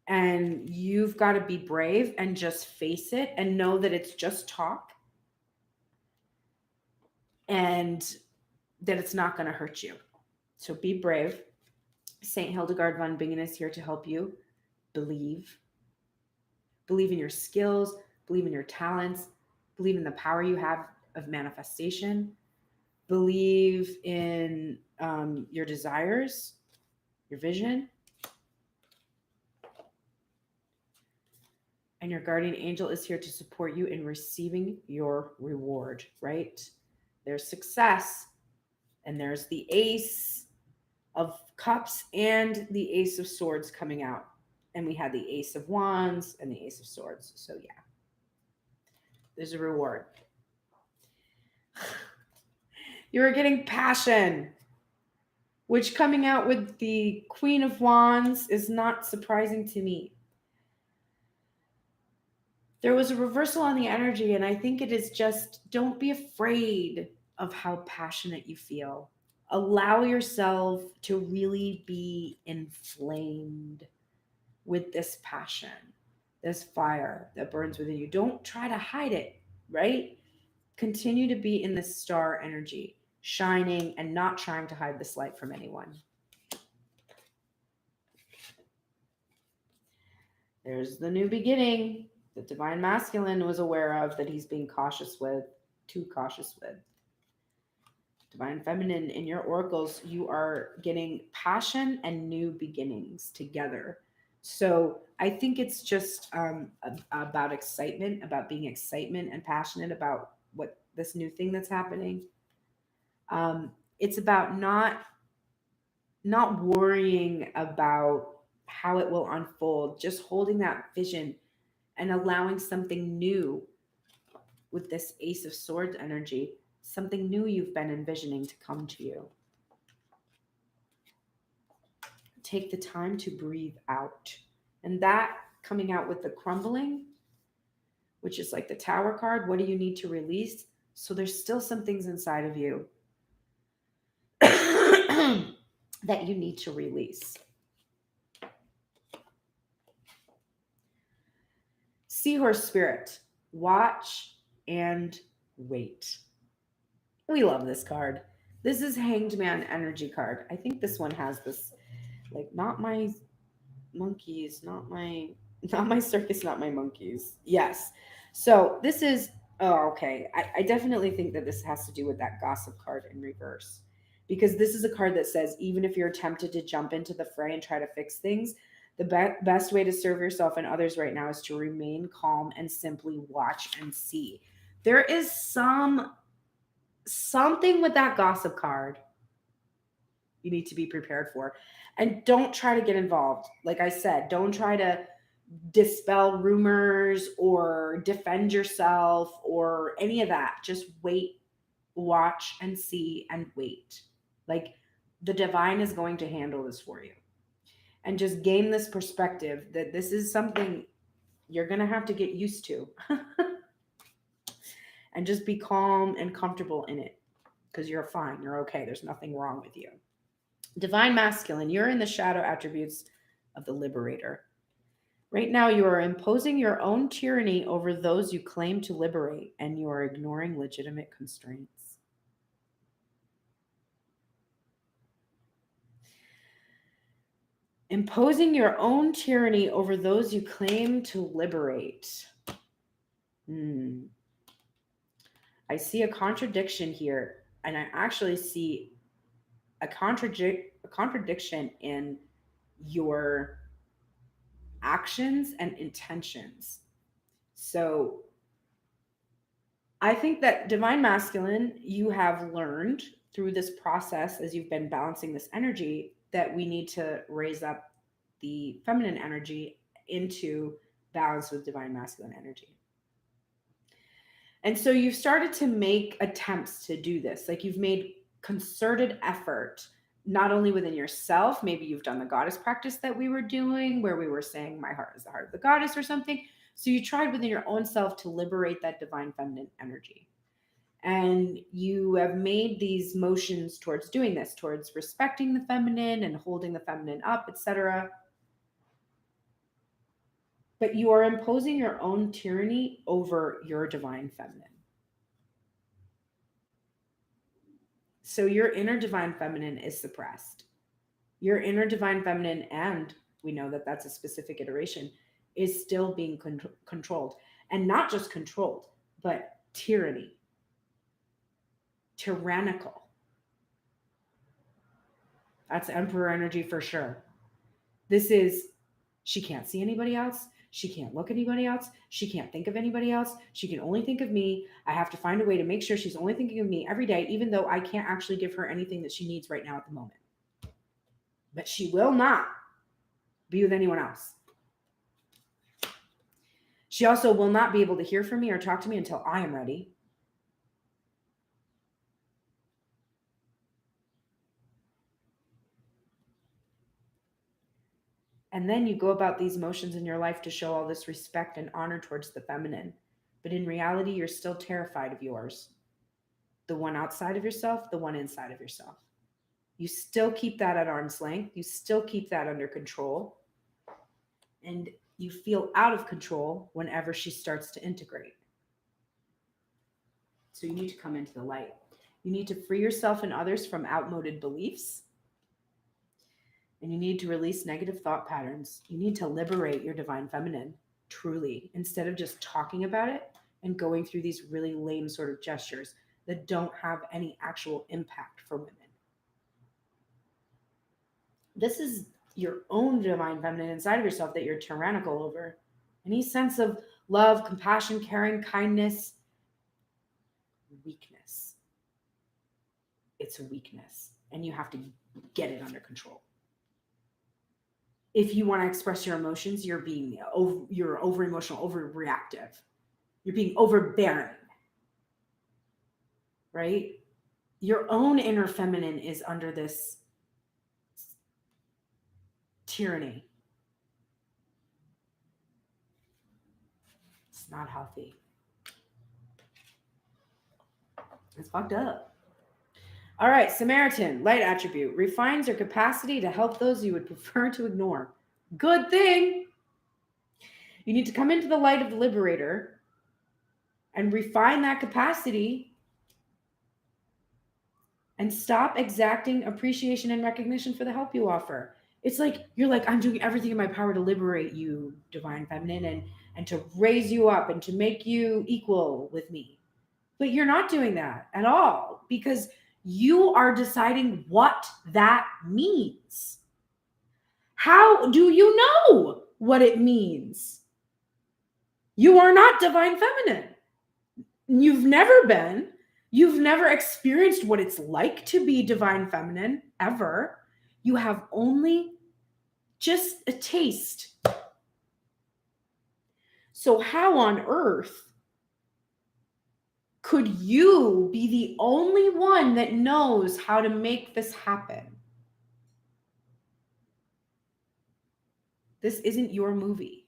and you've got to be brave and just face it and know that it's just talk, and that it's not going to hurt you. So be brave. Saint Hildegard von Bingen is here to help you. Believe in your skills, believe in your talents, believe in the power you have of manifestation, believe in your desires, your vision. And your guardian angel is here to support you in receiving your reward, right? There's success, and there's the Ace of Cups and the Ace of Swords coming out. And we had the Ace of Wands and the Ace of Swords. So, yeah, there's a reward. You're getting passion, which coming out with the Queen of Wands is not surprising to me. There was a reversal on the energy, and I think it is just, don't be afraid of how passionate you feel. Allow yourself to really be inflamed with this passion, this fire that burns within you. Don't try to hide it, right? Continue to be in this star energy, shining and not trying to hide this light from anyone. There's the new beginning that Divine Masculine was aware of, that he's being cautious with, too cautious with. Divine Feminine, in your oracles, you are getting passion and new beginnings together. So I think it's just about excitement, about being excitement and passionate about what this new thing that's happening. It's about not worrying about how it will unfold, just holding that vision and allowing something new with this Ace of Swords energy, something new you've been envisioning to come to you. Take the time to breathe out. And that coming out with the crumbling, which is like the Tower card, what do you need to release? So there's still some things inside of you that you need to release. Seahorse spirit, watch and wait. We love this card. This is Hanged Man energy card. I think this one has this, like, not my monkeys, not my circus, not my monkeys. Yes. So this is, oh, okay. I definitely think that this has to do with that gossip card in reverse. Because this is a card that says, even if you're tempted to jump into the fray and try to fix things, the best way to serve yourself and others right now is to remain calm and simply watch and see. There is something with that gossip card you need to be prepared for. And don't try to get involved. Like I said, don't try to dispel rumors or defend yourself or any of that. Just wait, watch, and see, and wait. Like, the divine is going to handle this for you. And just gain this perspective that this is something you're going to have to get used to. And just be calm and comfortable in it, because you're fine. You're okay. There's nothing wrong with you. Divine masculine, you're in the shadow attributes of the liberator. Right now, you are imposing your own tyranny over those you claim to liberate, and you are ignoring legitimate constraints. Imposing your own tyranny over those you claim to liberate. I see a contradiction here, and I actually see a contradiction in your actions and intentions. So I think that divine masculine, you have learned through this process as you've been balancing this energy that we need to raise up the feminine energy into balance with divine masculine energy. And so you've started to make attempts to do this. Like, you've made concerted effort, not only within yourself, maybe you've done the goddess practice that we were doing where we were saying my heart is the heart of the goddess or something. So you tried within your own self to liberate that divine feminine energy. And you have made these motions towards doing this, towards respecting the feminine and holding the feminine up, etc. But you are imposing your own tyranny over your divine feminine. So your inner divine feminine is suppressed. Your inner divine feminine, and we know that that's a specific iteration, is still being controlled. And not just controlled, but tyranny. Tyrannical. That's Emperor energy for sure. This is, she can't see anybody else. She can't look at anybody else. She can't think of anybody else. She can only think of me. I have to find a way to make sure she's only thinking of me every day, even though I can't actually give her anything that she needs right now at the moment. But she will not be with anyone else. She also will not be able to hear from me or talk to me until I am ready. And then you go about these motions in your life to show all this respect and honor towards the feminine. But in reality, you're still terrified of yours. The one outside of yourself, the one inside of yourself. You still keep that at arm's length. You still keep that under control. And you feel out of control whenever she starts to integrate. So you need to come into the light. You need to free yourself and others from outmoded beliefs. And you need to release negative thought patterns. You need to liberate your divine feminine, truly, instead of just talking about it and going through these really lame sort of gestures that don't have any actual impact for women. This is your own divine feminine inside of yourself that you're tyrannical over. Any sense of love, compassion, caring, kindness, weakness. It's a weakness, and you have to get it under control. if you want to express your emotions, you're over emotional, over reactive. You're being overbearing, right? Your own inner feminine is under this tyranny. It's not healthy. It's fucked up. All right, Samaritan, light attribute, refines your capacity to help those you would prefer to ignore. Good thing. You need to come into the light of the liberator and refine that capacity and stop exacting appreciation and recognition for the help you offer. It's like, you're like, I'm doing everything in my power to liberate you, divine feminine, and to raise you up and to make you equal with me. But you're not doing that at all, because you are deciding what that means. How do you know what it means? You are not divine feminine. You've never been. You've never experienced what it's like to be divine feminine, ever. You have only just a taste. So how on earth could you be the only one that knows how to make this happen? This isn't your movie,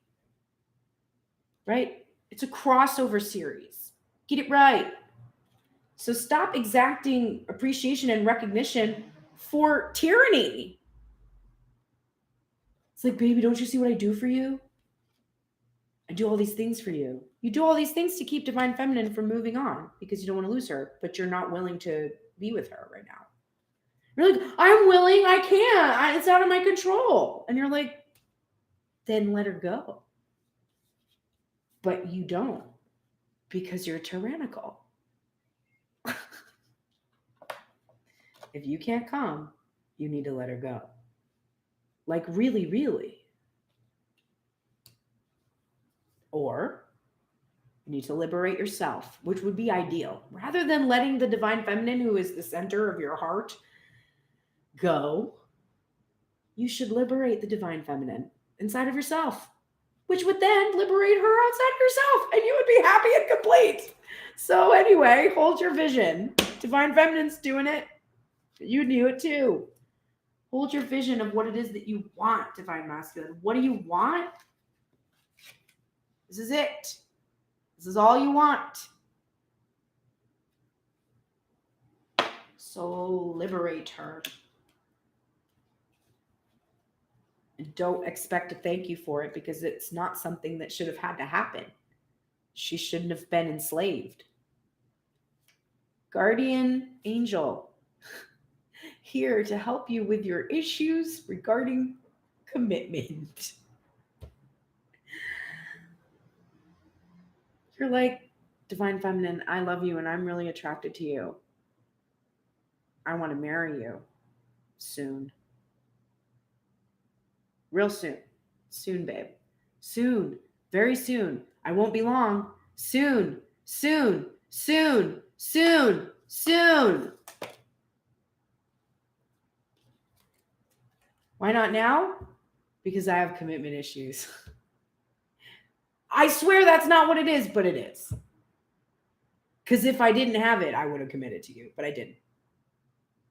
right? It's a crossover series. Get it right. So stop exacting appreciation and recognition for tyranny. It's like, baby, don't you see what I do for you? I do all these things for you. You do all these things to keep divine feminine from moving on because you don't want to lose her, but you're not willing to be with her right now. You're like, I'm willing, I can't. It's out of my control. And you're like, then let her go. But you don't, because you're tyrannical. If you can't come, you need to let her go. Like, really, really. Or you need to liberate yourself, which would be ideal. Rather than letting the divine feminine, who is the center of your heart, go, you should liberate the divine feminine inside of yourself, which would then liberate her outside of yourself, and you would be happy and complete. So anyway, hold your vision. Divine feminine's doing it. You knew it too. Hold your vision of what it is that you want, divine masculine. What do you want? This is it. This is all you want. So liberate her. And don't expect a thank you for it, because it's not something that should have had to happen. She shouldn't have been enslaved. Guardian angel, here to help you with your issues regarding commitment. You're like, divine feminine, I love you and I'm really attracted to you. I want to marry you soon. Real soon. Soon, babe. Soon. Very soon. I won't be long. Soon. Soon. Soon. Soon. Soon. Why not now? Because I have commitment issues. I swear that's not what it is, but it is. Because if I didn't have it, I would have committed to you, but I didn't.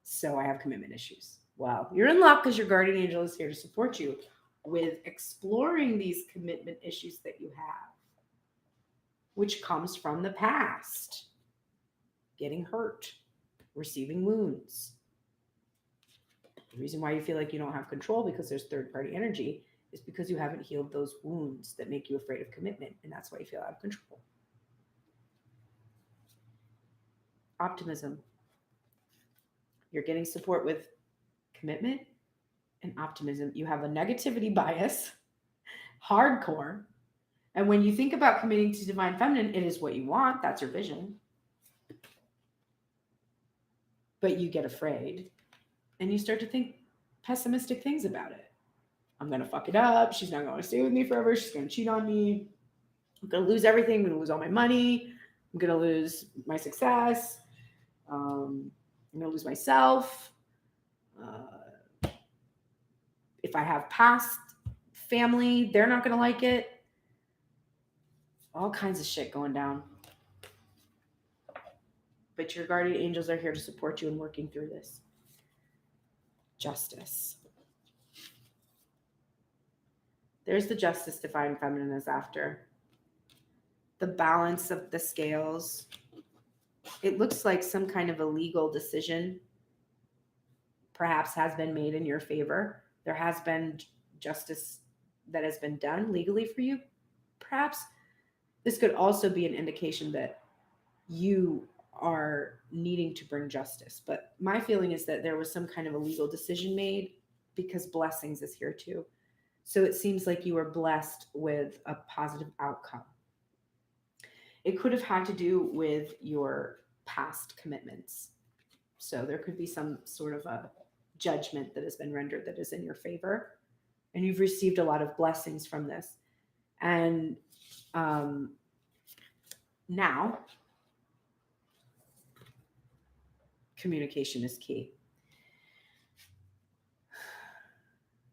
So I have commitment issues. Well, you're in luck because your guardian angel is here to support you with exploring these commitment issues that you have, which comes from the past. Getting hurt, receiving wounds. The reason why you feel like you don't have control because there's third-party energy is because you haven't healed those wounds that make you afraid of commitment, and that's why you feel out of control. Optimism. You're getting support with commitment and optimism. You have a negativity bias, hardcore. And when you think about committing to divine feminine, it is what you want. That's your vision. But you get afraid and you start to think pessimistic things about it. I'm going to fuck it up. She's not going to stay with me forever. She's going to cheat on me. I'm going to lose everything. I'm going to lose all my money. I'm going to lose my success. I'm going to lose myself. If I have past family, they're not going to like it. All kinds of shit going down. But your guardian angels are here to support you in working through this. Justice. There's the justice divine feminine is after. The balance of the scales. It looks like some kind of a legal decision perhaps has been made in your favor. There has been justice that has been done legally for you. Perhaps this could also be an indication that you are needing to bring justice. But my feeling is that there was some kind of a legal decision made because blessings is here too. So it seems like you were blessed with a positive outcome. It could have had to do with your past commitments. So there could be some sort of a judgment that has been rendered that is in your favor. And you've received a lot of blessings from this. And now, communication is key.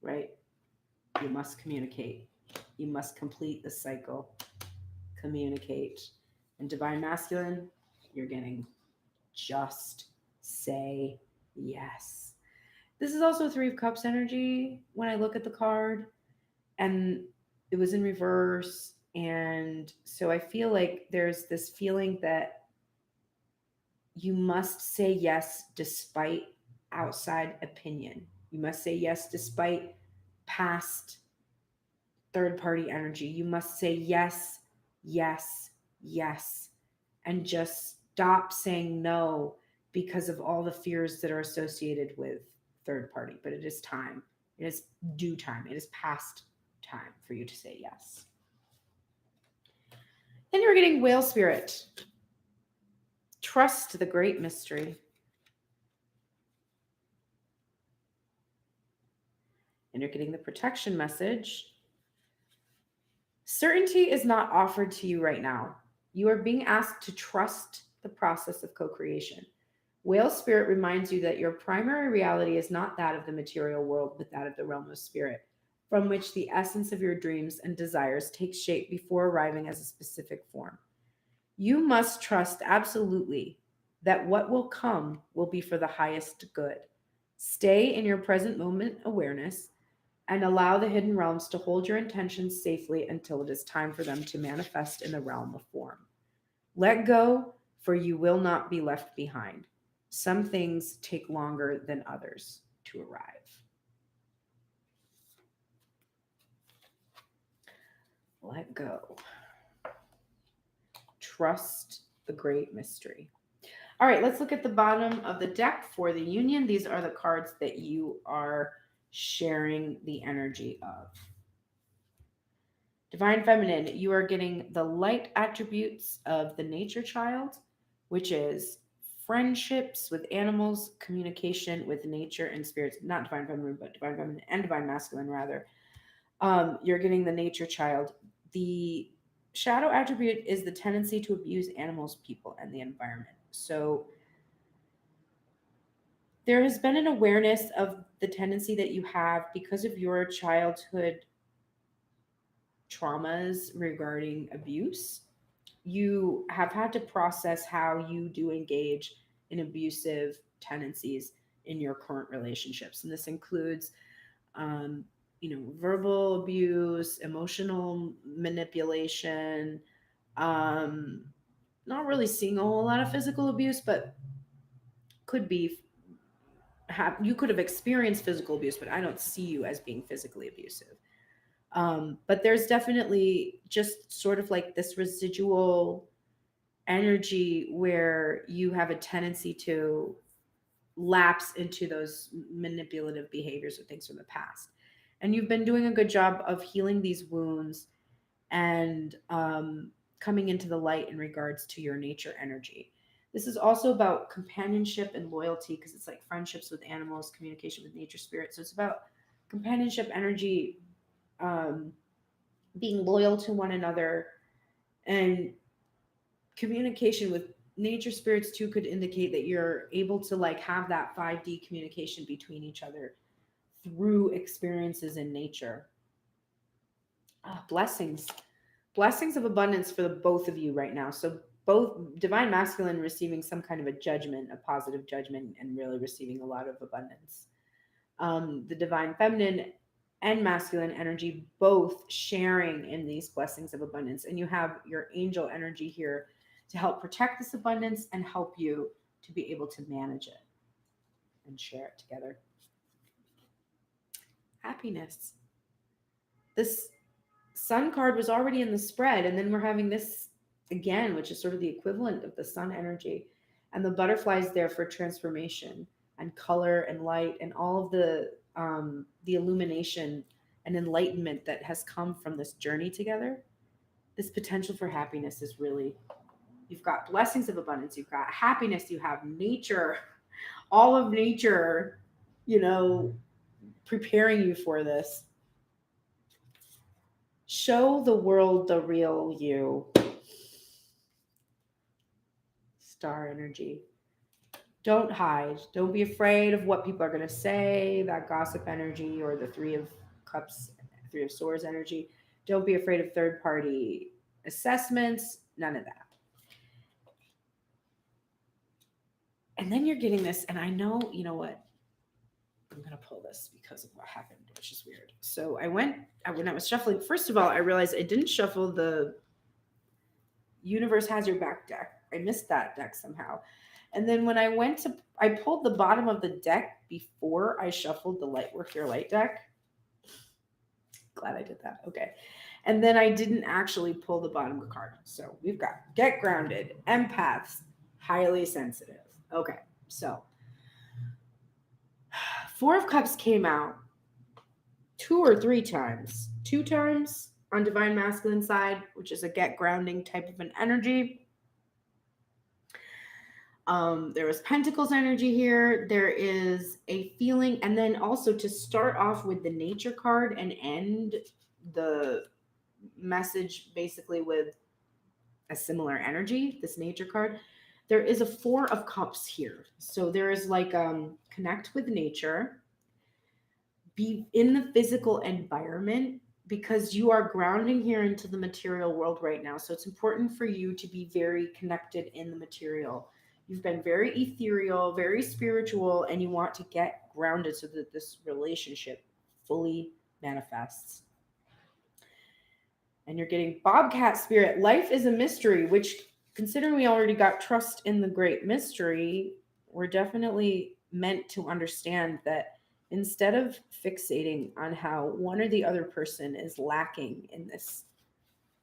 Right? You must communicate. You must complete the cycle. Communicate. And divine masculine, you're getting just say yes. This is also Three of Cups energy when I look at the card. And it was in reverse. And so I feel like there's this feeling that you must say yes despite outside opinion. You must say yes despite past third party energy. You must say yes, yes, yes, and just stop saying no because of all the fears that are associated with third party. But it is time. It is due time. It is past time for you to say yes. Then you're getting whale spirit. Trust the great mystery. And you're getting the protection message. Certainty is not offered to you right now. You are being asked to trust the process of co-creation. Whale spirit reminds you that your primary reality is not that of the material world, but that of the realm of spirit, from which the essence of your dreams and desires takes shape before arriving as a specific form. You must trust absolutely that what will come will be for the highest good. Stay in your present moment awareness and allow the hidden realms to hold your intentions safely until it is time for them to manifest in the realm of form. Let go, for you will not be left behind. Some things take longer than others to arrive. Let go. Trust the great mystery. All right, let's look at the bottom of the deck for the union. These are the cards that you are sharing the energy of. Divine Feminine, you are getting the light attributes of the nature child, which is friendships with animals, communication with nature and spirits. Not Divine Feminine, but Divine Feminine and Divine Masculine, rather. You're getting the nature child. The shadow attribute is the tendency to abuse animals, people, and the environment. So there has been an awareness of the tendency that you have because of your childhood traumas regarding abuse. You have had to process how you do engage in abusive tendencies in your current relationships. And this includes, verbal abuse, emotional manipulation, not really seeing a whole lot of physical abuse, but could be you could have experienced physical abuse, but I don't see you as being physically abusive. But there's definitely just sort of like this residual energy where you have a tendency to lapse into those manipulative behaviors or things from the past. And you've been doing a good job of healing these wounds and coming into the light in regards to your nature energy. This is also about companionship and loyalty because it's like friendships with animals, communication with nature spirit. So it's about companionship energy, being loyal to one another, and communication with nature spirits too could indicate that you're able to like have that 5D communication between each other through experiences in nature. Blessings of abundance for the both of you right now. So both divine masculine receiving some kind of a judgment, a positive judgment, and really receiving a lot of abundance. The divine feminine and masculine energy both sharing in these blessings of abundance. And you have your angel energy here to help protect this abundance and help you to be able to manage it and share it together. Happiness. This sun card was already in the spread, and then we're having this again, which is sort of the equivalent of the sun energy. And the butterflies there for transformation and color and light and all of the illumination and enlightenment that has come from this journey together. This potential for happiness is really, you've got blessings of abundance, you've got happiness, you have nature, all of nature, you know, preparing you for this. Show the world the real you. Star energy. Don't hide. Don't be afraid of what people are going to say, that gossip energy or the Three of Cups, Three of Swords energy. Don't be afraid of third party assessments. None of that. And then you're getting this, and I know, you know what? I'm going to pull this because of what happened, which is weird. So when I was shuffling, first of all, I realized I didn't shuffle the Universe Has Your Back deck. I missed that deck somehow. And then when I pulled the bottom of the deck before I shuffled the Light Work Your Light deck. Glad I did that. Okay. And then I didn't actually pull the bottom of the card. So we've got Get Grounded, Empaths, Highly Sensitive. Okay. So Four of Cups came out 2 or 3 times. 2 times on Divine Masculine side, which is a get grounding type of an energy. There was Pentacles energy here. There is a feeling, and then also to start off with the Nature card and end the message basically with a similar energy, this Nature card. There is a 4 of Cups here. So there is like connect with nature, be in the physical environment, because you are grounding here into the material world right now. So it's important for you to be very connected in the material. You've been very ethereal, very spiritual, and you want to get grounded so that this relationship fully manifests. And you're getting Bobcat Spirit. Life is a mystery, which, considering we already got trust in the great mystery, we're definitely meant to understand that instead of fixating on how one or the other person is lacking in this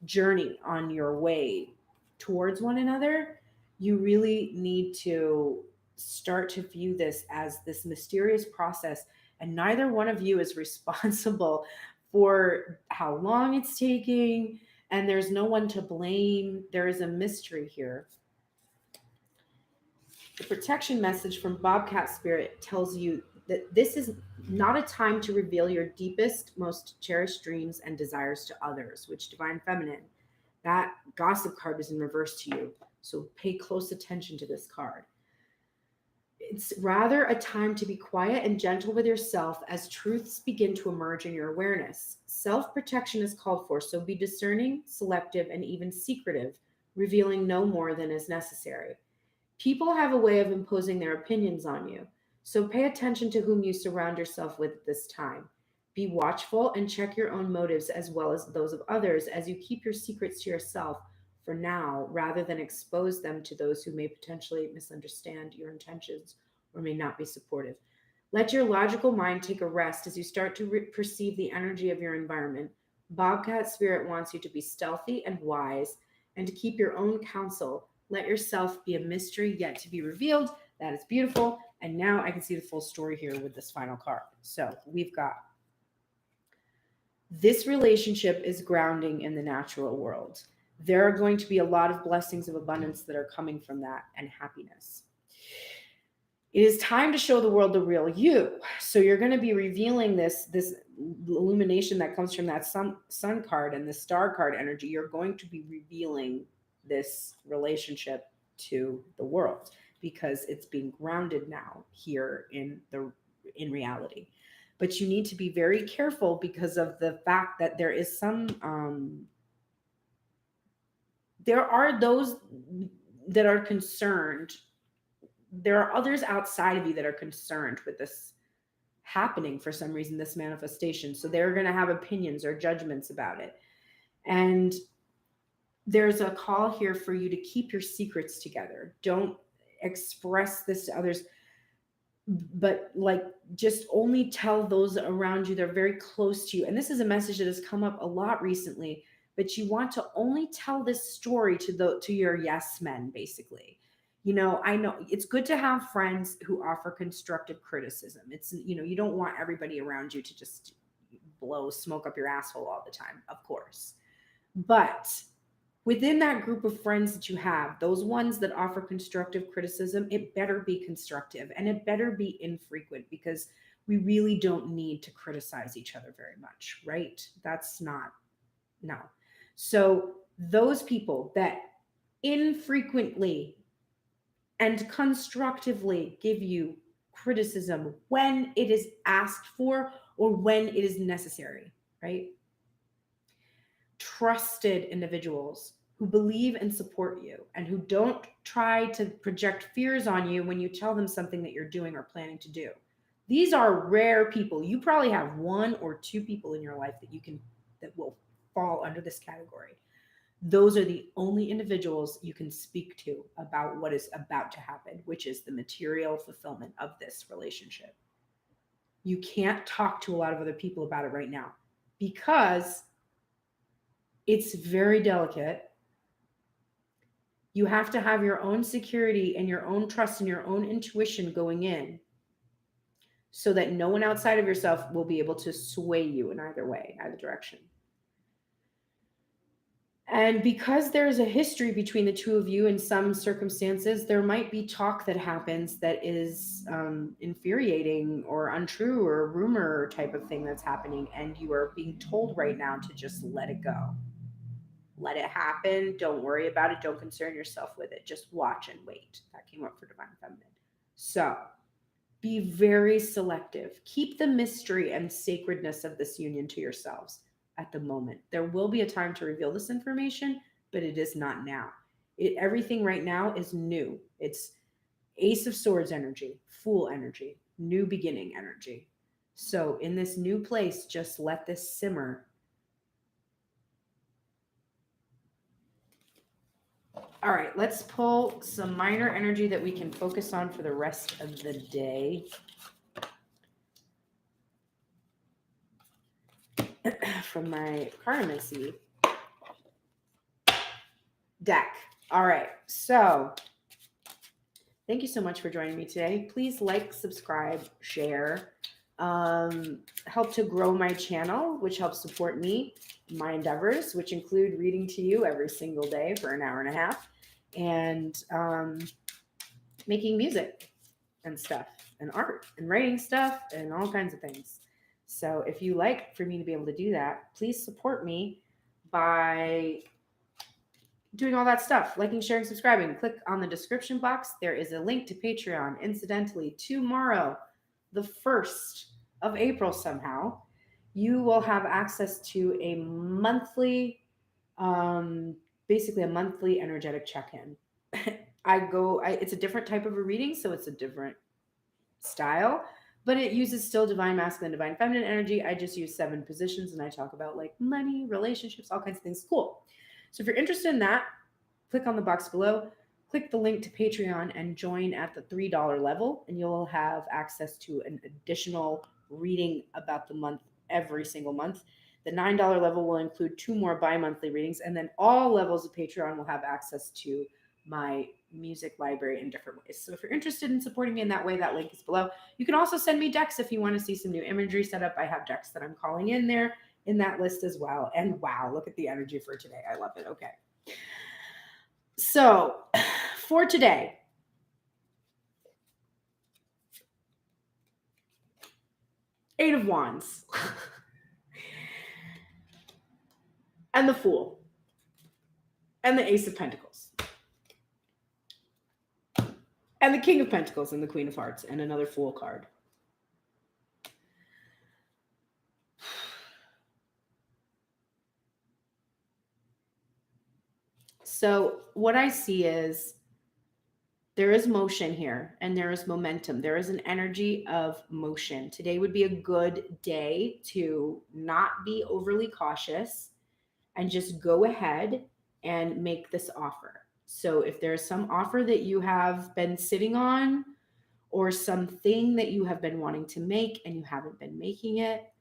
journey on your way towards one another, you really need to start to view this as this mysterious process, and neither one of you is responsible for how long it's taking, and there's no one to blame. There is a mystery here. The protection message from Bobcat Spirit tells you that this is not a time to reveal your deepest, most cherished dreams and desires to others, which Divine Feminine, that gossip card is in reverse to you. So pay close attention to this card. It's rather a time to be quiet and gentle with yourself as truths begin to emerge in your awareness. Self-protection is called for, so be discerning, selective, and even secretive, revealing no more than is necessary. People have a way of imposing their opinions on you, so pay attention to whom you surround yourself with at this time. Be watchful and check your own motives as well as those of others as you keep your secrets to yourself for now, rather than expose them to those who may potentially misunderstand your intentions or may not be supportive. Let your logical mind take a rest as you start to perceive the energy of your environment. Bobcat Spirit wants you to be stealthy and wise and to keep your own counsel. Let yourself be a mystery yet to be revealed. That is beautiful. And now I can see the full story here with this final card. So we've got this relationship is grounding in the natural world. There are going to be a lot of blessings of abundance that are coming from that, and happiness. It is time to show the world the real you. So you're going to be revealing this illumination that comes from that sun card and the star card energy. You're going to be revealing this relationship to the world because it's being grounded now here in reality. But you need to be very careful because of the fact that there is some, there are those that are concerned. There are others outside of you that are concerned with this happening for some reason, this manifestation. So they're going to have opinions or judgments about it. And there's a call here for you to keep your secrets together. Don't express this to others, but like just only tell those around you that are very close to you. And this is a message that has come up a lot recently, but you want to only tell this story to your yes men, basically. You know, I know it's good to have friends who offer constructive criticism. It's, you know, you don't want everybody around you to just blow smoke up your asshole all the time, of course. But within that group of friends that you have, those ones that offer constructive criticism, it better be constructive and it better be infrequent, because we really don't need to criticize each other very much, right? That's not, no. So those people that infrequently and constructively give you criticism when it is asked for or when it is necessary, right? Trusted individuals who believe and support you and who don't try to project fears on you when you tell them something that you're doing or planning to do. These are rare people. You probably have one or two people in your life that will fall under this category. Those are the only individuals you can speak to about what is about to happen, which is the material fulfillment of this relationship. You can't talk to a lot of other people about it right now because it's very delicate. You have to have your own security and your own trust and your own intuition going in so that no one outside of yourself will be able to sway you in either way, either direction. And because there's a history between the two of you in some circumstances, there might be talk that happens that is infuriating or untrue or a rumor type of thing that's happening. And you are being told right now to just let it go. Let it happen. Don't worry about it. Don't concern yourself with it. Just watch and wait. That came up for Divine Feminine. So be very selective. Keep the mystery and sacredness of this union to yourselves at the moment. There will be a time to reveal this information, but it is not now. Everything right now is new. It's Ace of Swords energy, Fool energy, new beginning energy. So in this new place, just let this simmer. All right, let's pull some minor energy that we can focus on for the rest of the day. From my Cardamancy deck. All right, so thank you so much for joining me today. Please like, subscribe, share. Help to grow my channel, which helps support me, my endeavors, which include reading to you every single day for an hour and a half, and making music and stuff, and art, and writing stuff, and all kinds of things. So if you like for me to be able to do that, please support me by doing all that stuff, liking, sharing, subscribing. Click on the description box. There is a link to Patreon. Incidentally, tomorrow, the 1st of April, somehow, you will have access to a monthly, basically a monthly energetic check-in. It's a different type of a reading, so it's a different style, but it uses still divine masculine, divine feminine energy. I just use 7 positions and I talk about like money, relationships, all kinds of things. Cool. So if you're interested in that, click on the box below, click the link to Patreon and join at the $3 level, and you'll have access to an additional reading about the month every single month. The $9 level will include 2 more bi-monthly readings, and then all levels of Patreon will have access to my music library in different ways. So if you're interested in supporting me in that way, that link is below. You can also send me decks if you want to see some new imagery set up. I have decks that I'm calling in there in that list as well. And wow, look at the energy for today. I love it. Okay. So for today, Eight of Wands and the Fool and the Ace of Pentacles and the King of Pentacles and the Queen of Hearts and another Fool card. So what I see is there is motion here and there is momentum. There is an energy of motion. Today would be a good day to not be overly cautious and just go ahead and make this offer. So if there's some offer that you have been sitting on or something that you have been wanting to make and you haven't been making it,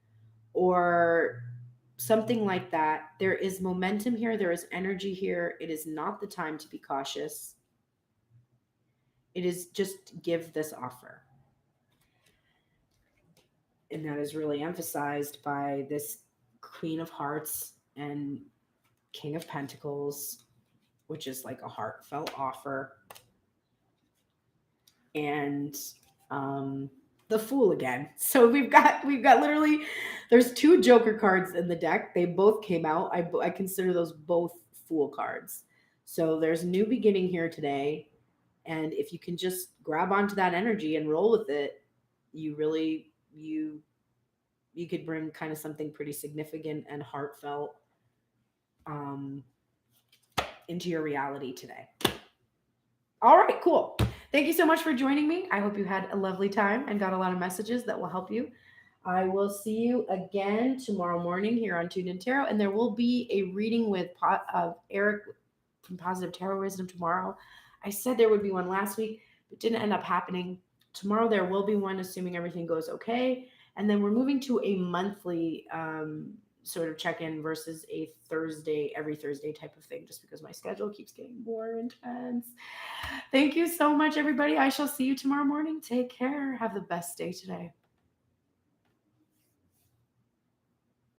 or something like that, there is momentum here, there is energy here. It is not the time to be cautious. It is just give this offer. And that is really emphasized by this Queen of Hearts and King of Pentacles, which is like a heartfelt offer. And the Fool again. So we've got literally, there's 2 Joker cards in the deck. They both came out. I consider those both Fool cards. So there's a new beginning here today. And if you can just grab onto that energy and roll with it, you really, you could bring kind of something pretty significant and heartfelt into your reality today. All right, cool. Thank you so much for joining me. I hope you had a lovely time and got a lot of messages that will help you. I will see you again tomorrow morning here on Tuned In Tarot, and there will be a reading with Eric from Positive Tarot Wisdom tomorrow. I said there would be one last week, but didn't end up happening. Tomorrow there will be one, assuming everything goes okay. And then we're moving to a monthly sort of check-in versus a every Thursday type of thing, just because my schedule keeps getting more intense. Thank you so much, everybody. I shall see you tomorrow morning. Take care. Have the best day today.